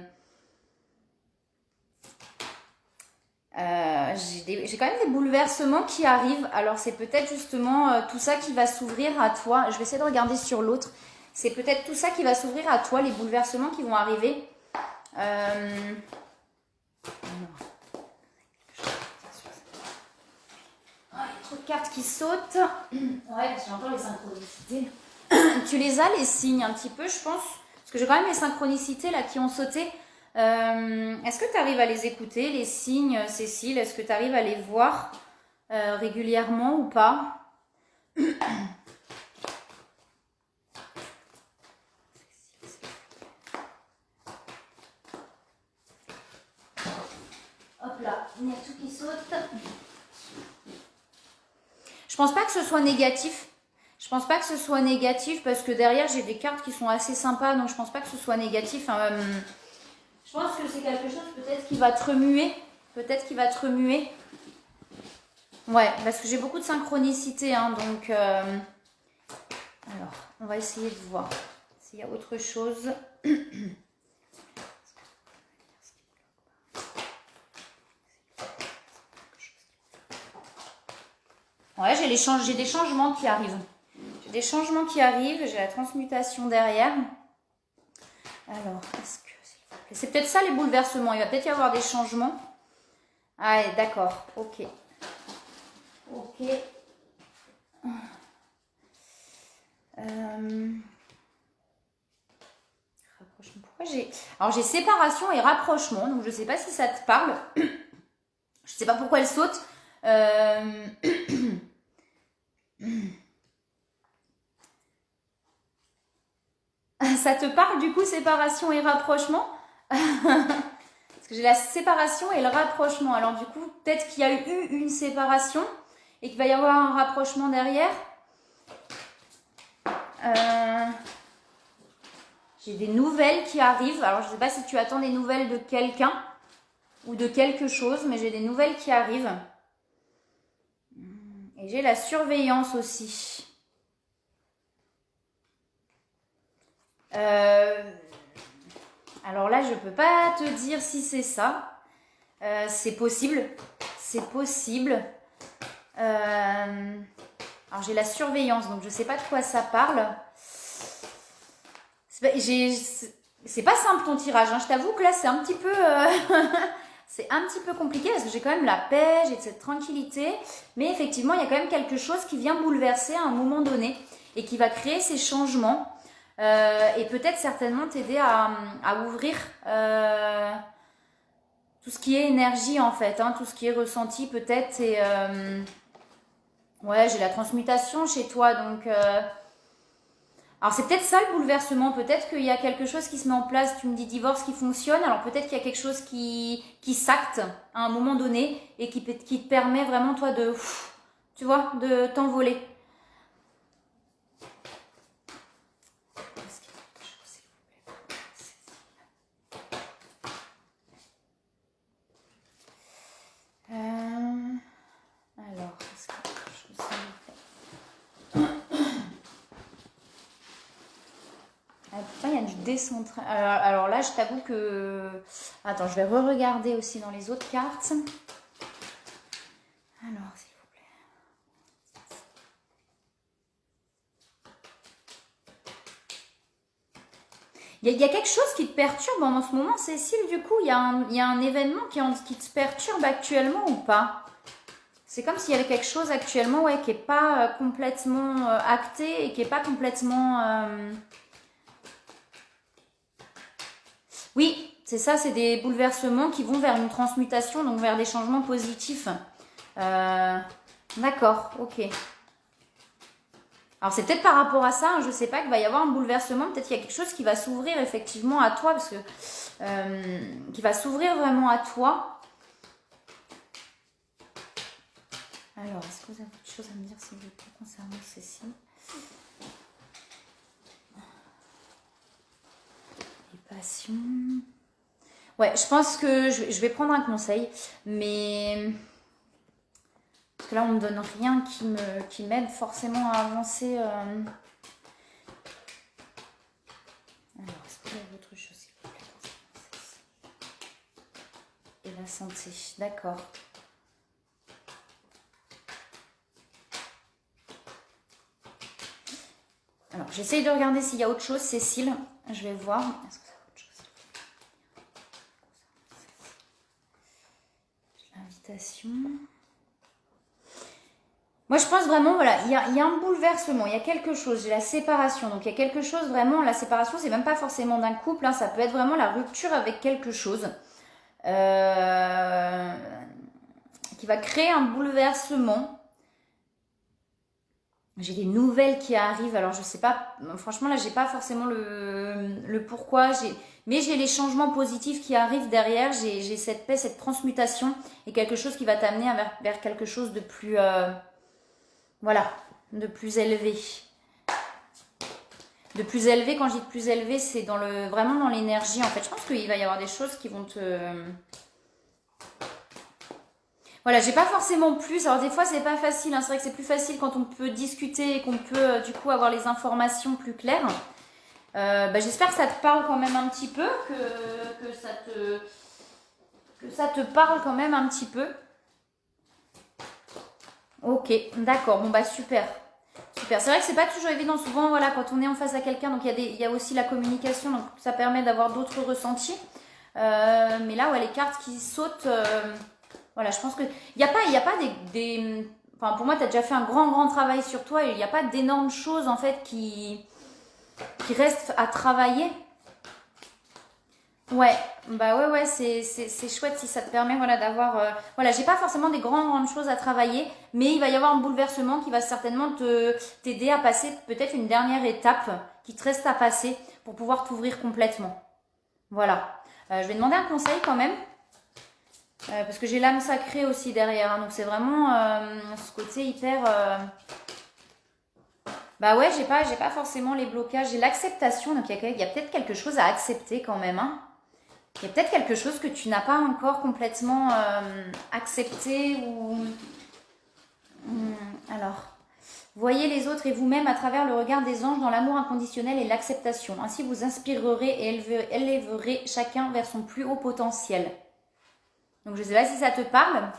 [SPEAKER 1] j'ai quand même des bouleversements qui arrivent. Alors c'est peut-être justement tout ça qui va s'ouvrir à toi. Je vais essayer de regarder sur l'autre. C'est peut-être tout ça qui va s'ouvrir à toi, les bouleversements qui vont arriver. Oh, il y a trop de cartes qui sautent. Ouais, j'ai encore les synchronicités. Tu les as, les signes, un petit peu, je pense. Parce que j'ai quand même les synchronicités là qui ont sauté. Est-ce que tu arrives à les écouter, les signes, Cécile? Est-ce que tu arrives à les voir régulièrement ou pas? Hop là, il y a tout qui saute. Je pense pas que ce soit négatif. Je pense pas que ce soit négatif parce que derrière j'ai des cartes qui sont assez sympas, donc je pense pas que ce soit négatif. Je pense que c'est quelque chose peut-être qui va te remuer. Peut-être qui va te remuer. Ouais, parce que j'ai beaucoup de synchronicité, hein, donc... alors, on va essayer de voir s'il y a autre chose. Ouais, j'ai des changements qui arrivent. J'ai des changements qui arrivent, j'ai la transmutation derrière. Alors, est-ce que... C'est peut-être ça les bouleversements, il va peut-être y avoir des changements. Ah, d'accord, ok. Ok. Rapprochement. Pourquoi j'ai... Alors j'ai séparation et rapprochement, donc je sais pas si ça te parle. Je sais pas pourquoi elle saute. Ça te parle du coup, séparation et rapprochement? Parce que j'ai la séparation et le rapprochement. Alors du coup, peut-être qu'il y a eu une séparation et qu'il va y avoir un rapprochement derrière. J'ai des nouvelles qui arrivent. Alors je ne sais pas si tu attends des nouvelles de quelqu'un ou de quelque chose, mais j'ai des nouvelles qui arrivent. Et j'ai la surveillance aussi. Alors là, je ne peux pas te dire si c'est ça. C'est possible. C'est possible. Alors j'ai la surveillance, donc je ne sais pas de quoi ça parle. C'est pas simple ton tirage, hein. Je t'avoue que là c'est un petit peu c'est un petit peu compliqué parce que j'ai quand même la paix, j'ai cette tranquillité, mais effectivement il y a quand même quelque chose qui vient bouleverser à un moment donné et qui va créer ces changements et peut-être certainement t'aider à ouvrir tout ce qui est énergie en fait, hein, tout ce qui est ressenti peut-être et ouais, j'ai la transmutation chez toi donc alors c'est peut-être ça le bouleversement, peut-être qu'il y a quelque chose qui se met en place, tu me dis divorce qui fonctionne, alors peut-être qu'il y a quelque chose qui s'acte à un moment donné et qui te permet vraiment toi de, tu vois, de t'envoler. Alors, est-ce que quelque chose s'il vous plaît? Pourtant, il y a du décentré. Alors là, je t'avoue que... Attends, je vais re-regarder aussi dans les autres cartes. Alors, s'il vous plaît. Il y a quelque chose qui te perturbe en ce moment, Cécile, du coup, il y a un événement qui te perturbe actuellement ou pas? C'est comme s'il y avait quelque chose actuellement ouais, qui n'est pas complètement acté et qui n'est pas complètement... Oui, c'est ça, c'est des bouleversements qui vont vers une transmutation, donc vers des changements positifs. D'accord, ok. Alors c'est peut-être par rapport à ça, hein, je ne sais pas, qu'il va y avoir un bouleversement, peut-être qu'il y a quelque chose qui va s'ouvrir effectivement à toi, parce que qui va s'ouvrir vraiment à toi. Alors, est-ce que vous avez autre chose à me dire s'il vous plaît concernant ceci? Les passions. Ouais, je pense que je vais prendre un conseil, mais que là, on me donne rien qui m'aide forcément à avancer. Alors, est-ce qu'il y a autre chose, s'il vous plaît? Et la santé, d'accord. Alors, j'essaye de regarder s'il y a autre chose, Cécile. Je vais voir. Est-ce que ça a autre chose? L'invitation. Moi, je pense vraiment, voilà, il y a un bouleversement, il y a quelque chose, j'ai la séparation. Donc, il y a quelque chose vraiment, la séparation, c'est même pas forcément d'un couple, hein, ça peut être vraiment la rupture avec quelque chose qui va créer un bouleversement. J'ai des nouvelles qui arrivent, alors je sais pas, franchement là j'ai pas forcément le pourquoi, mais j'ai les changements positifs qui arrivent derrière, j'ai cette paix, cette transmutation et quelque chose qui va t'amener vers quelque chose de plus, voilà, de plus élevé. De plus élevé, quand je dis de plus élevé, c'est vraiment dans l'énergie en fait. Je pense qu'il va y avoir des choses qui vont te... Voilà, j'ai pas forcément plus. Alors des fois c'est pas facile, hein. C'est vrai que c'est plus facile quand on peut discuter et qu'on peut du coup avoir les informations plus claires. J'espère que ça te parle quand même un petit peu, que ça te parle quand même un petit peu. Ok, d'accord, bon bah super. Super, c'est vrai que c'est pas toujours évident, souvent voilà, quand on est en face à quelqu'un, donc il y a aussi la communication, donc ça permet d'avoir d'autres ressentis. Mais là, ouais, les cartes qui sautent... Voilà, je pense que il n'y a pas des... Enfin, pour moi, tu as déjà fait un grand travail sur toi et il n'y a pas d'énormes choses, en fait, qui restent à travailler. Ouais, bah ouais, c'est chouette si ça te permet, voilà, d'avoir... voilà, j'ai pas forcément des grandes choses à travailler, mais il va y avoir un bouleversement qui va certainement t'aider à passer peut-être une dernière étape qui te reste à passer pour pouvoir t'ouvrir complètement. Voilà. Je vais demander un conseil quand même. Parce que j'ai l'âme sacrée aussi derrière, hein, donc c'est vraiment ce côté hyper... Bah ouais, j'ai pas forcément les blocages, j'ai l'acceptation, donc il y a peut-être quelque chose à accepter quand même. Hein. Il y a peut-être quelque chose que tu n'as pas encore complètement accepté ou... alors, voyez les autres et vous-même à travers le regard des anges dans l'amour inconditionnel et l'acceptation. Ainsi vous inspirerez et élèverez chacun vers son plus haut potentiel. Donc, je ne sais pas si ça te parle.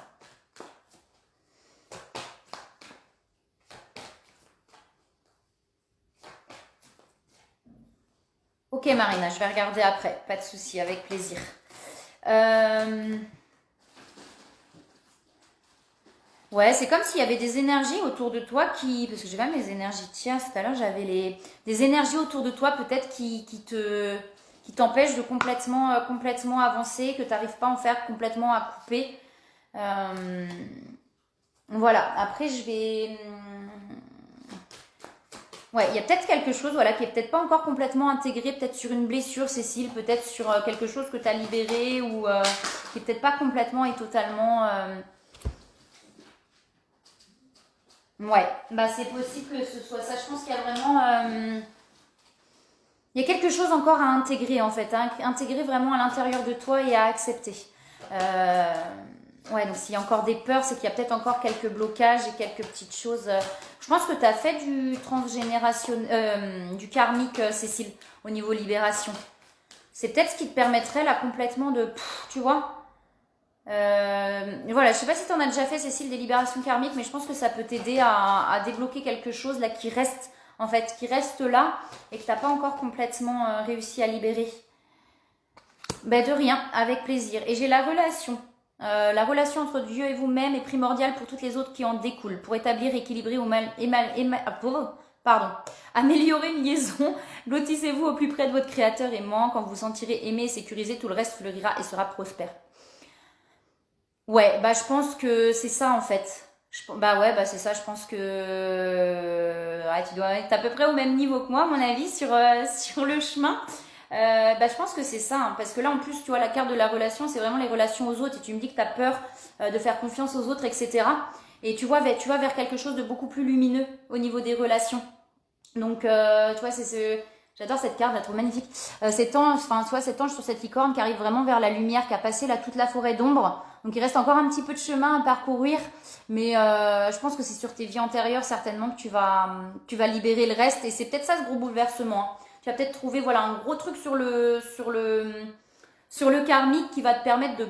[SPEAKER 1] Ok, Marina, je vais regarder après. Pas de souci, avec plaisir. Ouais, c'est comme s'il y avait des énergies autour de toi qui... Parce que j'ai pas mes énergies tierces. Tout à l'heure, j'avais des énergies autour de toi peut-être qui t'empêchent de complètement avancer, que tu n'arrives pas à en faire complètement à couper. Voilà, après je vais... Ouais, il y a peut-être quelque chose voilà, qui est peut-être pas encore complètement intégré, peut-être sur une blessure, Cécile, peut-être sur quelque chose que tu as libéré ou qui est peut-être pas complètement et totalement... Ouais, bah c'est possible que ce soit ça. Je pense qu'il y a vraiment... il y a quelque chose encore à intégrer en fait, hein, intégrer vraiment à l'intérieur de toi et à accepter. Ouais, donc s'il y a encore des peurs, c'est qu'il y a peut-être encore quelques blocages et quelques petites choses. Je pense que tu as fait du du karmique, Cécile, au niveau libération. C'est peut-être ce qui te permettrait là complètement de... tu vois voilà, je sais pas si tu en as déjà fait, Cécile, des libérations karmiques, mais je pense que ça peut t'aider à débloquer quelque chose là qui reste, en fait, qui reste là et que tu n'as pas encore complètement réussi à libérer. Ben de rien, avec plaisir. Et j'ai la relation. La relation entre Dieu et vous-même est primordiale pour toutes les autres qui en découlent. Pour établir, équilibrer ou améliorer une liaison, lotissez-vous au plus près de votre créateur aimant. Quand vous vous sentirez aimé et sécurisé, tout le reste fleurira et sera prospère. Ouais, bah je pense que c'est ça en fait. Bah ouais, bah c'est ça, je pense que tu dois être à peu près au même niveau que moi, à mon avis, sur le chemin. Bah je pense que c'est ça, hein, parce que là en plus, tu vois, la carte de la relation, c'est vraiment les relations aux autres, et tu me dis que tu as peur de faire confiance aux autres, etc. Et tu vas vers quelque chose de beaucoup plus lumineux au niveau des relations. Donc, tu vois, J'adore cette carte, je la trouve magnifique. Cet ange, enfin, tu vois, cet ange sur cette licorne qui arrive vraiment vers la lumière, qui a passé là toute la forêt d'ombre. Donc, il reste encore un petit peu de chemin à parcourir. Mais je pense que c'est sur tes vies antérieures, certainement, que tu vas libérer le reste. Et c'est peut-être ça, ce gros bouleversement, hein. Tu vas peut-être trouver, voilà, un gros truc sur le karmique qui va te permettre de,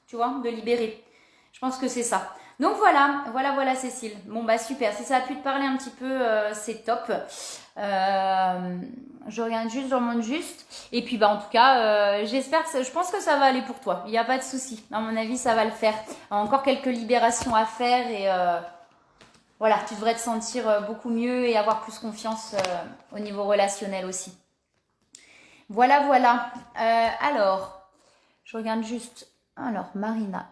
[SPEAKER 1] tu vois, de libérer. Je pense que c'est ça. Donc voilà Cécile. Bon bah super, si ça a pu te parler un petit peu, c'est top. Je regarde juste, je remonte juste. Et puis bah en tout cas, je pense que ça va aller pour toi. Il n'y a pas de souci. À mon avis, ça va le faire. Encore quelques libérations à faire et voilà, tu devrais te sentir beaucoup mieux et avoir plus confiance au niveau relationnel aussi. Voilà. Alors, je regarde juste. Alors, Marina.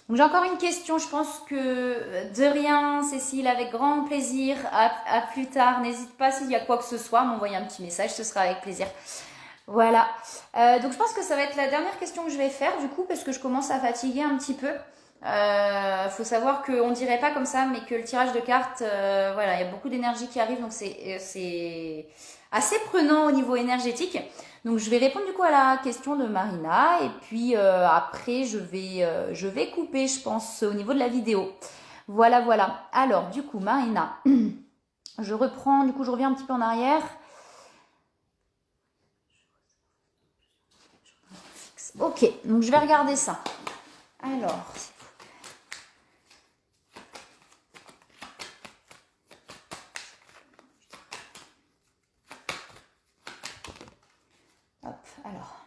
[SPEAKER 1] Donc j'ai encore une question, je pense que de rien, Cécile, avec grand plaisir, à plus tard. N'hésite pas s'il y a quoi que ce soit, à m'envoyer un petit message, ce sera avec plaisir. Voilà, donc je pense que ça va être la dernière question que je vais faire du coup, parce que je commence à fatiguer un petit peu. Faut savoir qu'on dirait pas comme ça, mais que le tirage de cartes, voilà, il y a beaucoup d'énergie qui arrive, donc c'est assez prenant au niveau énergétique. Donc je vais répondre du coup à la question de Marina et puis après je vais couper, je pense, au niveau de la vidéo. Voilà. Alors du coup Marina, je reprends, du coup je reviens un petit peu en arrière. Ok, donc je vais regarder ça. Alors, hop, alors.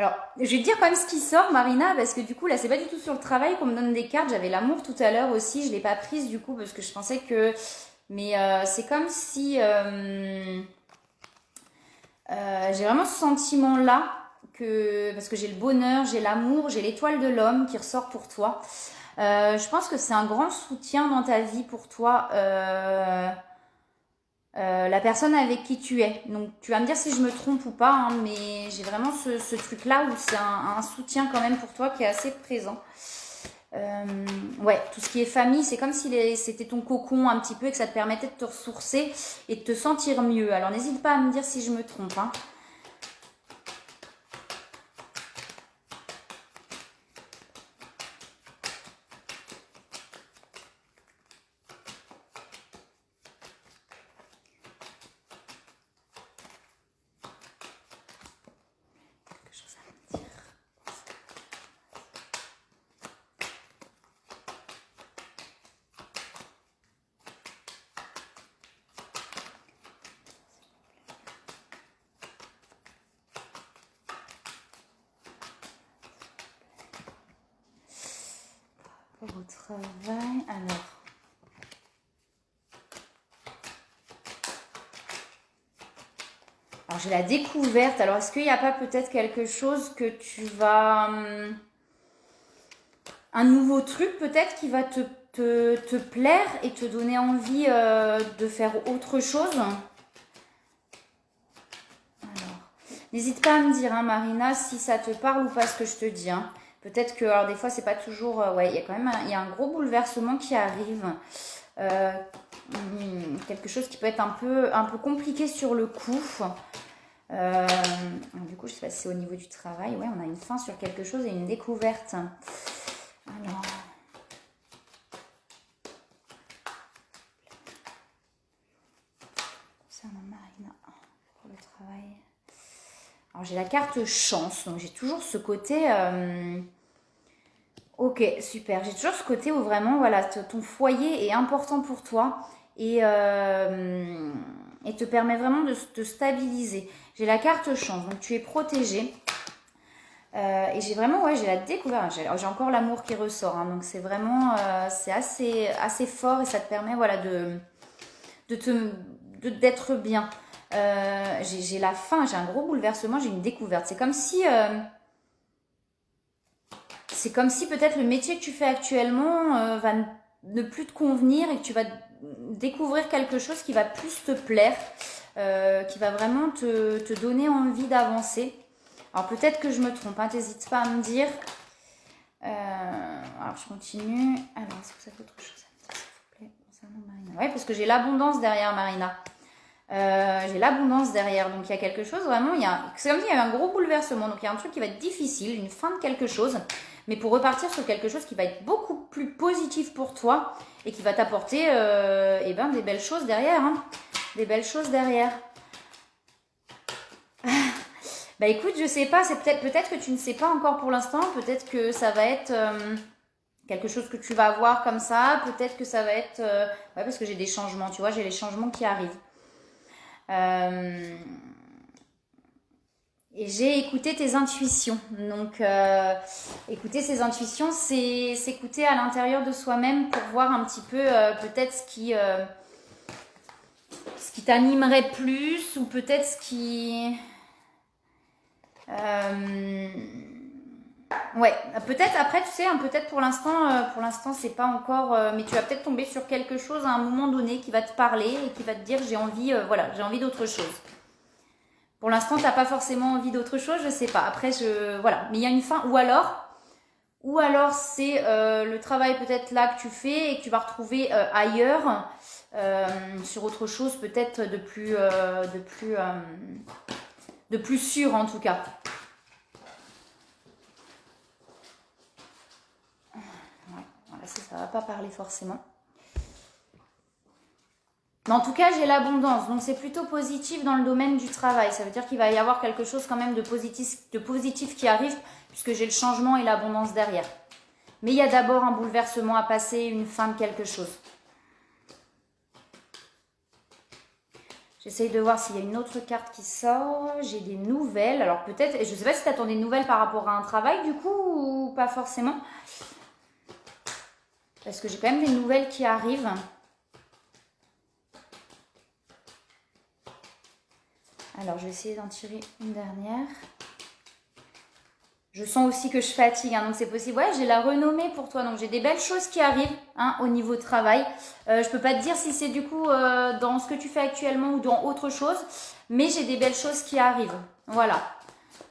[SPEAKER 1] Alors, je vais te dire quand même ce qui sort, Marina, parce que du coup, là, c'est pas du tout sur le travail qu'on me donne des cartes. J'avais l'amour tout à l'heure aussi, je l'ai pas prise du coup, parce que je pensais que... Mais c'est comme si... j'ai vraiment ce sentiment-là, parce que j'ai le bonheur, j'ai l'amour, j'ai l'étoile de l'homme qui ressort pour toi. Je pense que c'est un grand soutien dans ta vie pour toi. La personne avec qui tu es. Donc tu vas me dire si je me trompe ou pas, hein, mais j'ai vraiment ce truc-là où c'est un soutien quand même pour toi qui est assez présent. Ouais, tout ce qui est famille, c'est comme si c'était ton cocon un petit peu et que ça te permettait de te ressourcer et de te sentir mieux. Alors n'hésite pas à me dire si je me trompe, hein. Au travail, alors j'ai la découverte. Alors est-ce qu'il n'y a pas peut-être quelque chose que tu vas... un nouveau truc peut-être qui va te plaire et te donner envie de faire autre chose? Alors, n'hésite pas à me dire, hein, Marina, si ça te parle ou pas ce que je te dis, hein. Peut-être que, alors des fois, c'est pas toujours... ouais, il y a quand même il y a un gros bouleversement qui arrive. Quelque chose qui peut être un peu compliqué sur le coup. Du coup, je sais pas si c'est au niveau du travail. Ouais, on a une fin sur quelque chose et une découverte. Alors... concernant Marina, pour le travail... Alors, j'ai la carte chance, donc j'ai toujours ce côté... Ok, super. J'ai toujours ce côté où vraiment, voilà, ton foyer est important pour toi et te permet vraiment de te stabiliser. J'ai la carte chance, donc tu es protégé. Et j'ai vraiment, ouais, j'ai la découverte. J'ai encore l'amour qui ressort, hein, donc c'est vraiment, c'est assez fort et ça te permet, voilà, d'être bien. J'ai la faim, j'ai un gros bouleversement, j'ai une découverte. C'est comme si c'est comme si peut-être le métier que tu fais actuellement va ne plus te convenir et que tu vas découvrir quelque chose qui va plus te plaire, qui va vraiment te donner envie d'avancer. Alors peut-être que je me trompe, hein, t'hésites pas à me dire. Alors je continue. Alors est-ce que ça fait autre chose à me dire, s'il vous plaît, concernant Marina? Ouais, parce que j'ai l'abondance derrière Marina. J'ai l'abondance derrière, donc il y a quelque chose vraiment, c'est comme s'il y avait un gros bouleversement, donc il y a un truc qui va être difficile, une fin de quelque chose, mais pour repartir sur quelque chose qui va être beaucoup plus positif pour toi et qui va t'apporter des belles choses derrière, hein, des belles choses derrière. Bah écoute, je sais pas, c'est peut-être que tu ne sais pas encore pour l'instant, peut-être que ça va être quelque chose que tu vas avoir comme ça, peut-être que ça va être ouais, parce que j'ai des changements, tu vois, j'ai les changements qui arrivent. Et j'ai écouté tes intuitions. Donc, écouter ses intuitions, c'est s'écouter à l'intérieur de soi-même pour voir un petit peu peut-être ce qui t'animerait plus ou peut-être ce qui... ouais, peut-être après, tu sais, hein, peut-être pour l'instant, c'est pas encore... mais tu vas peut-être tomber sur quelque chose à un moment donné qui va te parler et qui va te dire j'ai envie, voilà, j'ai envie d'autre chose. Pour l'instant, tu n'as pas forcément envie d'autre chose, je sais pas. Après, voilà. Mais il y a une fin. Ou alors c'est le travail peut-être là que tu fais et que tu vas retrouver ailleurs, sur autre chose peut-être de plus sûr en tout cas. Ouais, voilà, ça va pas parler forcément. Mais en tout cas, j'ai l'abondance, donc c'est plutôt positif dans le domaine du travail. Ça veut dire qu'il va y avoir quelque chose quand même de positif qui arrive, puisque j'ai le changement et l'abondance derrière. Mais il y a d'abord un bouleversement à passer, une fin de quelque chose. J'essaye de voir s'il y a une autre carte qui sort. J'ai des nouvelles. Alors peut-être, je ne sais pas si tu attends des nouvelles par rapport à un travail du coup, ou pas forcément. Parce que j'ai quand même des nouvelles qui arrivent. Alors, je vais essayer d'en tirer une dernière. Je sens aussi que je fatigue, hein, donc c'est possible. Ouais, j'ai la renommée pour toi, donc j'ai des belles choses qui arrivent hein, au niveau travail. Je peux pas te dire si c'est du coup dans ce que tu fais actuellement ou dans autre chose, mais j'ai des belles choses qui arrivent. Voilà.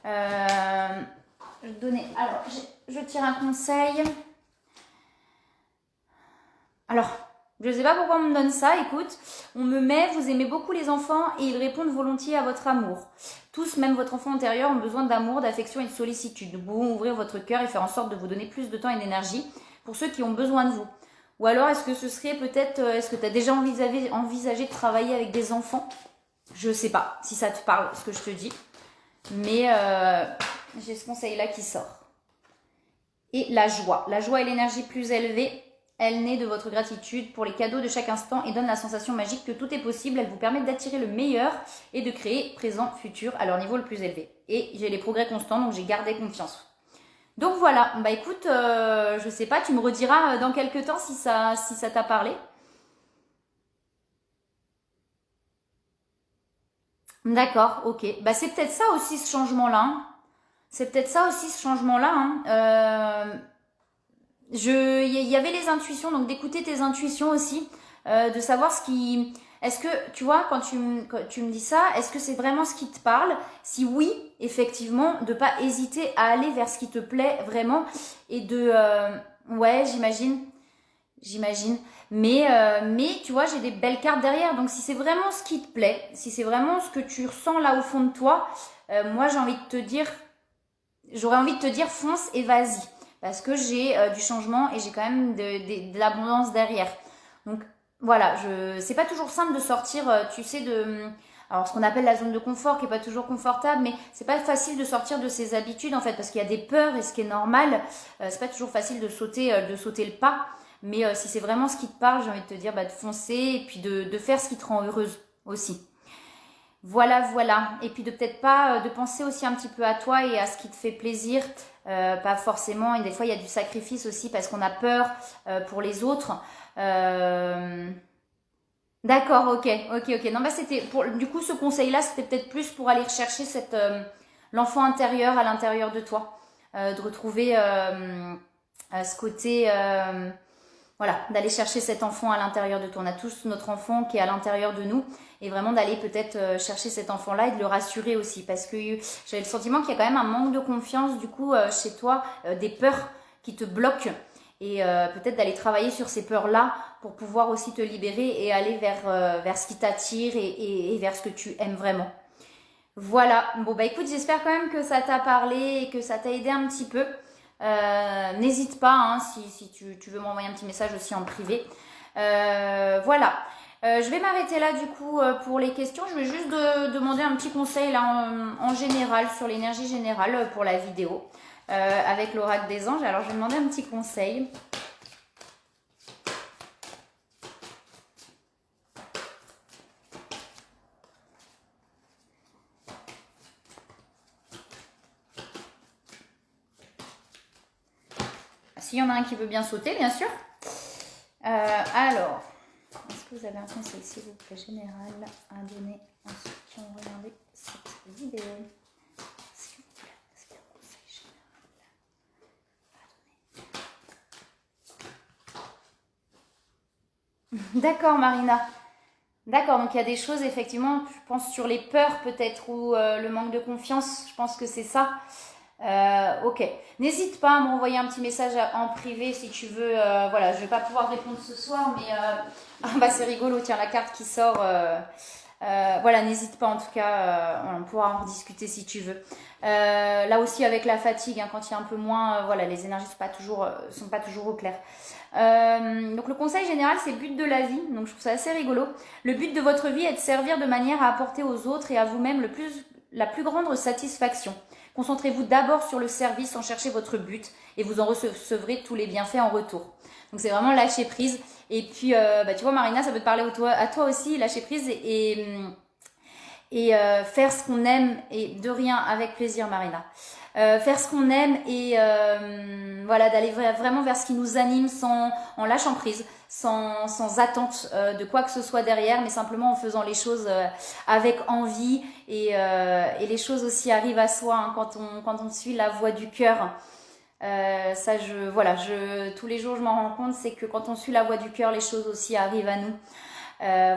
[SPEAKER 1] Je vais te donner... Alors, je tire un conseil. Alors... je ne sais pas pourquoi on me donne ça, écoute, on me met, vous aimez beaucoup les enfants et ils répondent volontiers à votre amour. Tous, même votre enfant intérieur, ont besoin d'amour, d'affection et de sollicitude. Nous pouvons ouvrir votre cœur et faire en sorte de vous donner plus de temps et d'énergie pour ceux qui ont besoin de vous. Ou alors, est-ce que ce serait peut-être, est-ce que tu as déjà envisagé de travailler avec des enfants? Je ne sais pas si ça te parle, ce que je te dis. Mais j'ai ce conseil-là qui sort. Et la joie. La joie est l'énergie plus élevée. Elle naît de votre gratitude pour les cadeaux de chaque instant et donne la sensation magique que tout est possible. Elle vous permet d'attirer le meilleur et de créer présent, futur à leur niveau le plus élevé. Et j'ai les progrès constants, donc j'ai gardé confiance. Donc voilà, bah écoute, je sais pas, tu me rediras dans quelques temps si ça t'a parlé. D'accord, ok. Bah c'est peut-être ça aussi ce changement-là. Hein. C'est peut-être ça aussi ce changement-là. Hein. Il y avait les intuitions, donc d'écouter tes intuitions aussi, de savoir ce qui... Est-ce que, tu vois, quand tu me dis ça, est-ce que c'est vraiment ce qui te parle? Si oui, effectivement, de pas hésiter à aller vers ce qui te plaît vraiment et de... ouais, j'imagine. Mais tu vois, j'ai des belles cartes derrière, donc si c'est vraiment ce qui te plaît, si c'est vraiment ce que tu ressens là au fond de toi, moi j'aurais envie de te dire fonce et vas-y. Parce que j'ai du changement et j'ai quand même de l'abondance derrière. Donc voilà, c'est pas toujours simple de sortir, tu sais, alors ce qu'on appelle la zone de confort qui est pas toujours confortable, mais c'est pas facile de sortir de ses habitudes en fait, parce qu'il y a des peurs et ce qui est normal, c'est pas toujours facile de sauter le pas. Mais si c'est vraiment ce qui te parle, j'ai envie de te dire de foncer et puis de faire ce qui te rend heureuse aussi. Voilà. Et puis de peut-être pas, de penser aussi un petit peu à toi et à ce qui te fait plaisir. Pas forcément. Et des fois, il y a du sacrifice aussi parce qu'on a peur pour les autres. D'accord, ok. Non, bah c'était du coup, ce conseil-là, c'était peut-être plus pour aller rechercher l'enfant intérieur à l'intérieur de toi. de retrouver ce côté, voilà, d'aller chercher cet enfant à l'intérieur de toi. On a tous notre enfant qui est à l'intérieur de nous et vraiment d'aller peut-être chercher cet enfant-là et de le rassurer aussi parce que j'ai le sentiment qu'il y a quand même un manque de confiance du coup chez toi, des peurs qui te bloquent et peut-être d'aller travailler sur ces peurs-là pour pouvoir aussi te libérer et aller vers ce qui t'attire et vers ce que tu aimes vraiment. Voilà, bon bah écoute, j'espère quand même que ça t'a parlé et que ça t'a aidé un petit peu. N'hésite pas hein, si tu veux m'envoyer un petit message aussi en privé. Voilà, je vais m'arrêter là du coup pour les questions. Je vais juste demander un petit conseil là en général sur l'énergie générale pour la vidéo avec l'oracle des anges. Alors je vais demander un petit conseil. S'il y en a un qui veut bien sauter, bien sûr. Alors, est-ce que vous avez un conseil, s'il vous plaît, général à donner à ceux qui ont regardé cette vidéo? S'il vous plaît, est-ce qu'il y a un conseil général à donner? D'accord, Marina. D'accord, donc il y a des choses, effectivement, je pense sur les peurs peut-être ou le manque de confiance, je pense que c'est ça. Ok, n'hésite pas à m'envoyer un petit message en privé si tu veux. Voilà, je vais pas pouvoir répondre ce soir, mais ah bah c'est rigolo, tiens la carte qui sort. Voilà, n'hésite pas en tout cas, on pourra en rediscuter si tu veux. Là aussi avec la fatigue, hein, quand il y a un peu moins, voilà, les énergies sont pas toujours au clair. Donc le conseil général, c'est le but de la vie. Donc je trouve ça assez rigolo. Le but de votre vie est de servir de manière à apporter aux autres et à vous-même la plus grande satisfaction. Concentrez-vous d'abord sur le service sans chercher votre but et vous en recevrez tous les bienfaits en retour. Donc c'est vraiment lâcher prise. Et puis bah, tu vois Marina, ça peut te parler à toi aussi, lâcher prise et faire ce qu'on aime et de rien avec plaisir Marina. Faire ce qu'on aime et voilà, d'aller vraiment vers ce qui nous anime en lâchant prise, sans attente de quoi que ce soit derrière, mais simplement en faisant les choses avec envie et les choses aussi arrivent à soi hein, quand on suit la voie du cœur. Ça, tous les jours je m'en rends compte, c'est que quand on suit la voie du cœur, les choses aussi arrivent à nous.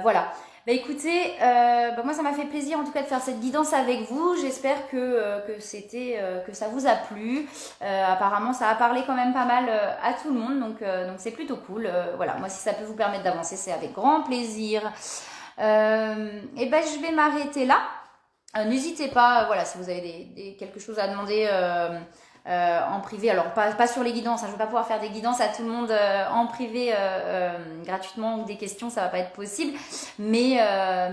[SPEAKER 1] Voilà. Bah écoutez, moi ça m'a fait plaisir en tout cas de faire cette guidance avec vous. J'espère que ça vous a plu. Apparemment ça a parlé quand même pas mal à tout le monde, donc c'est plutôt cool. Voilà, moi si ça peut vous permettre d'avancer, c'est avec grand plaisir. Et ben je vais m'arrêter là. N'hésitez pas, voilà, si vous avez quelque chose à demander. En privé, alors pas sur les guidances, hein, je ne vais pas pouvoir faire des guidances à tout le monde en privé gratuitement ou des questions, ça va pas être possible, mais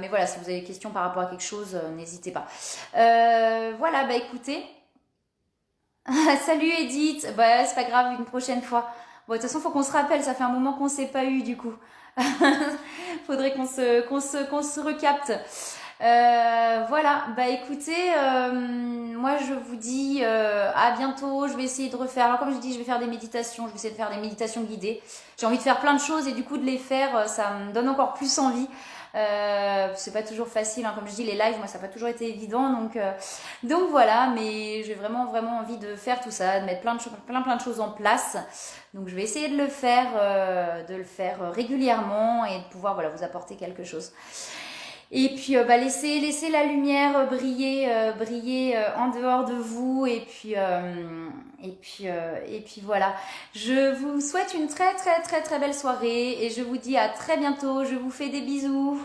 [SPEAKER 1] voilà, si vous avez des questions par rapport à quelque chose, n'hésitez pas. Voilà, bah écoutez, salut Edith, bah c'est pas grave, une prochaine fois. Bon, de toute façon, faut qu'on se rappelle, ça fait un moment qu'on s'est pas eu du coup. Faudrait qu'on se recapte. Voilà, bah écoutez, moi je vous dis à bientôt, je vais essayer de refaire, alors comme je dis, je vais faire des méditations, je vais essayer de faire des méditations guidées, j'ai envie de faire plein de choses et du coup de les faire, ça me donne encore plus envie, c'est pas toujours facile, hein, comme je dis, les lives, moi ça n'a pas toujours été évident, donc voilà, mais j'ai vraiment envie de faire tout ça, de mettre plein de choses en place, donc je vais essayer de le faire régulièrement et de pouvoir voilà, vous apporter quelque chose. Et puis laissez la lumière briller en dehors de vous et puis voilà. Je vous souhaite une très très très très belle soirée et je vous dis à très bientôt. Je vous fais des bisous.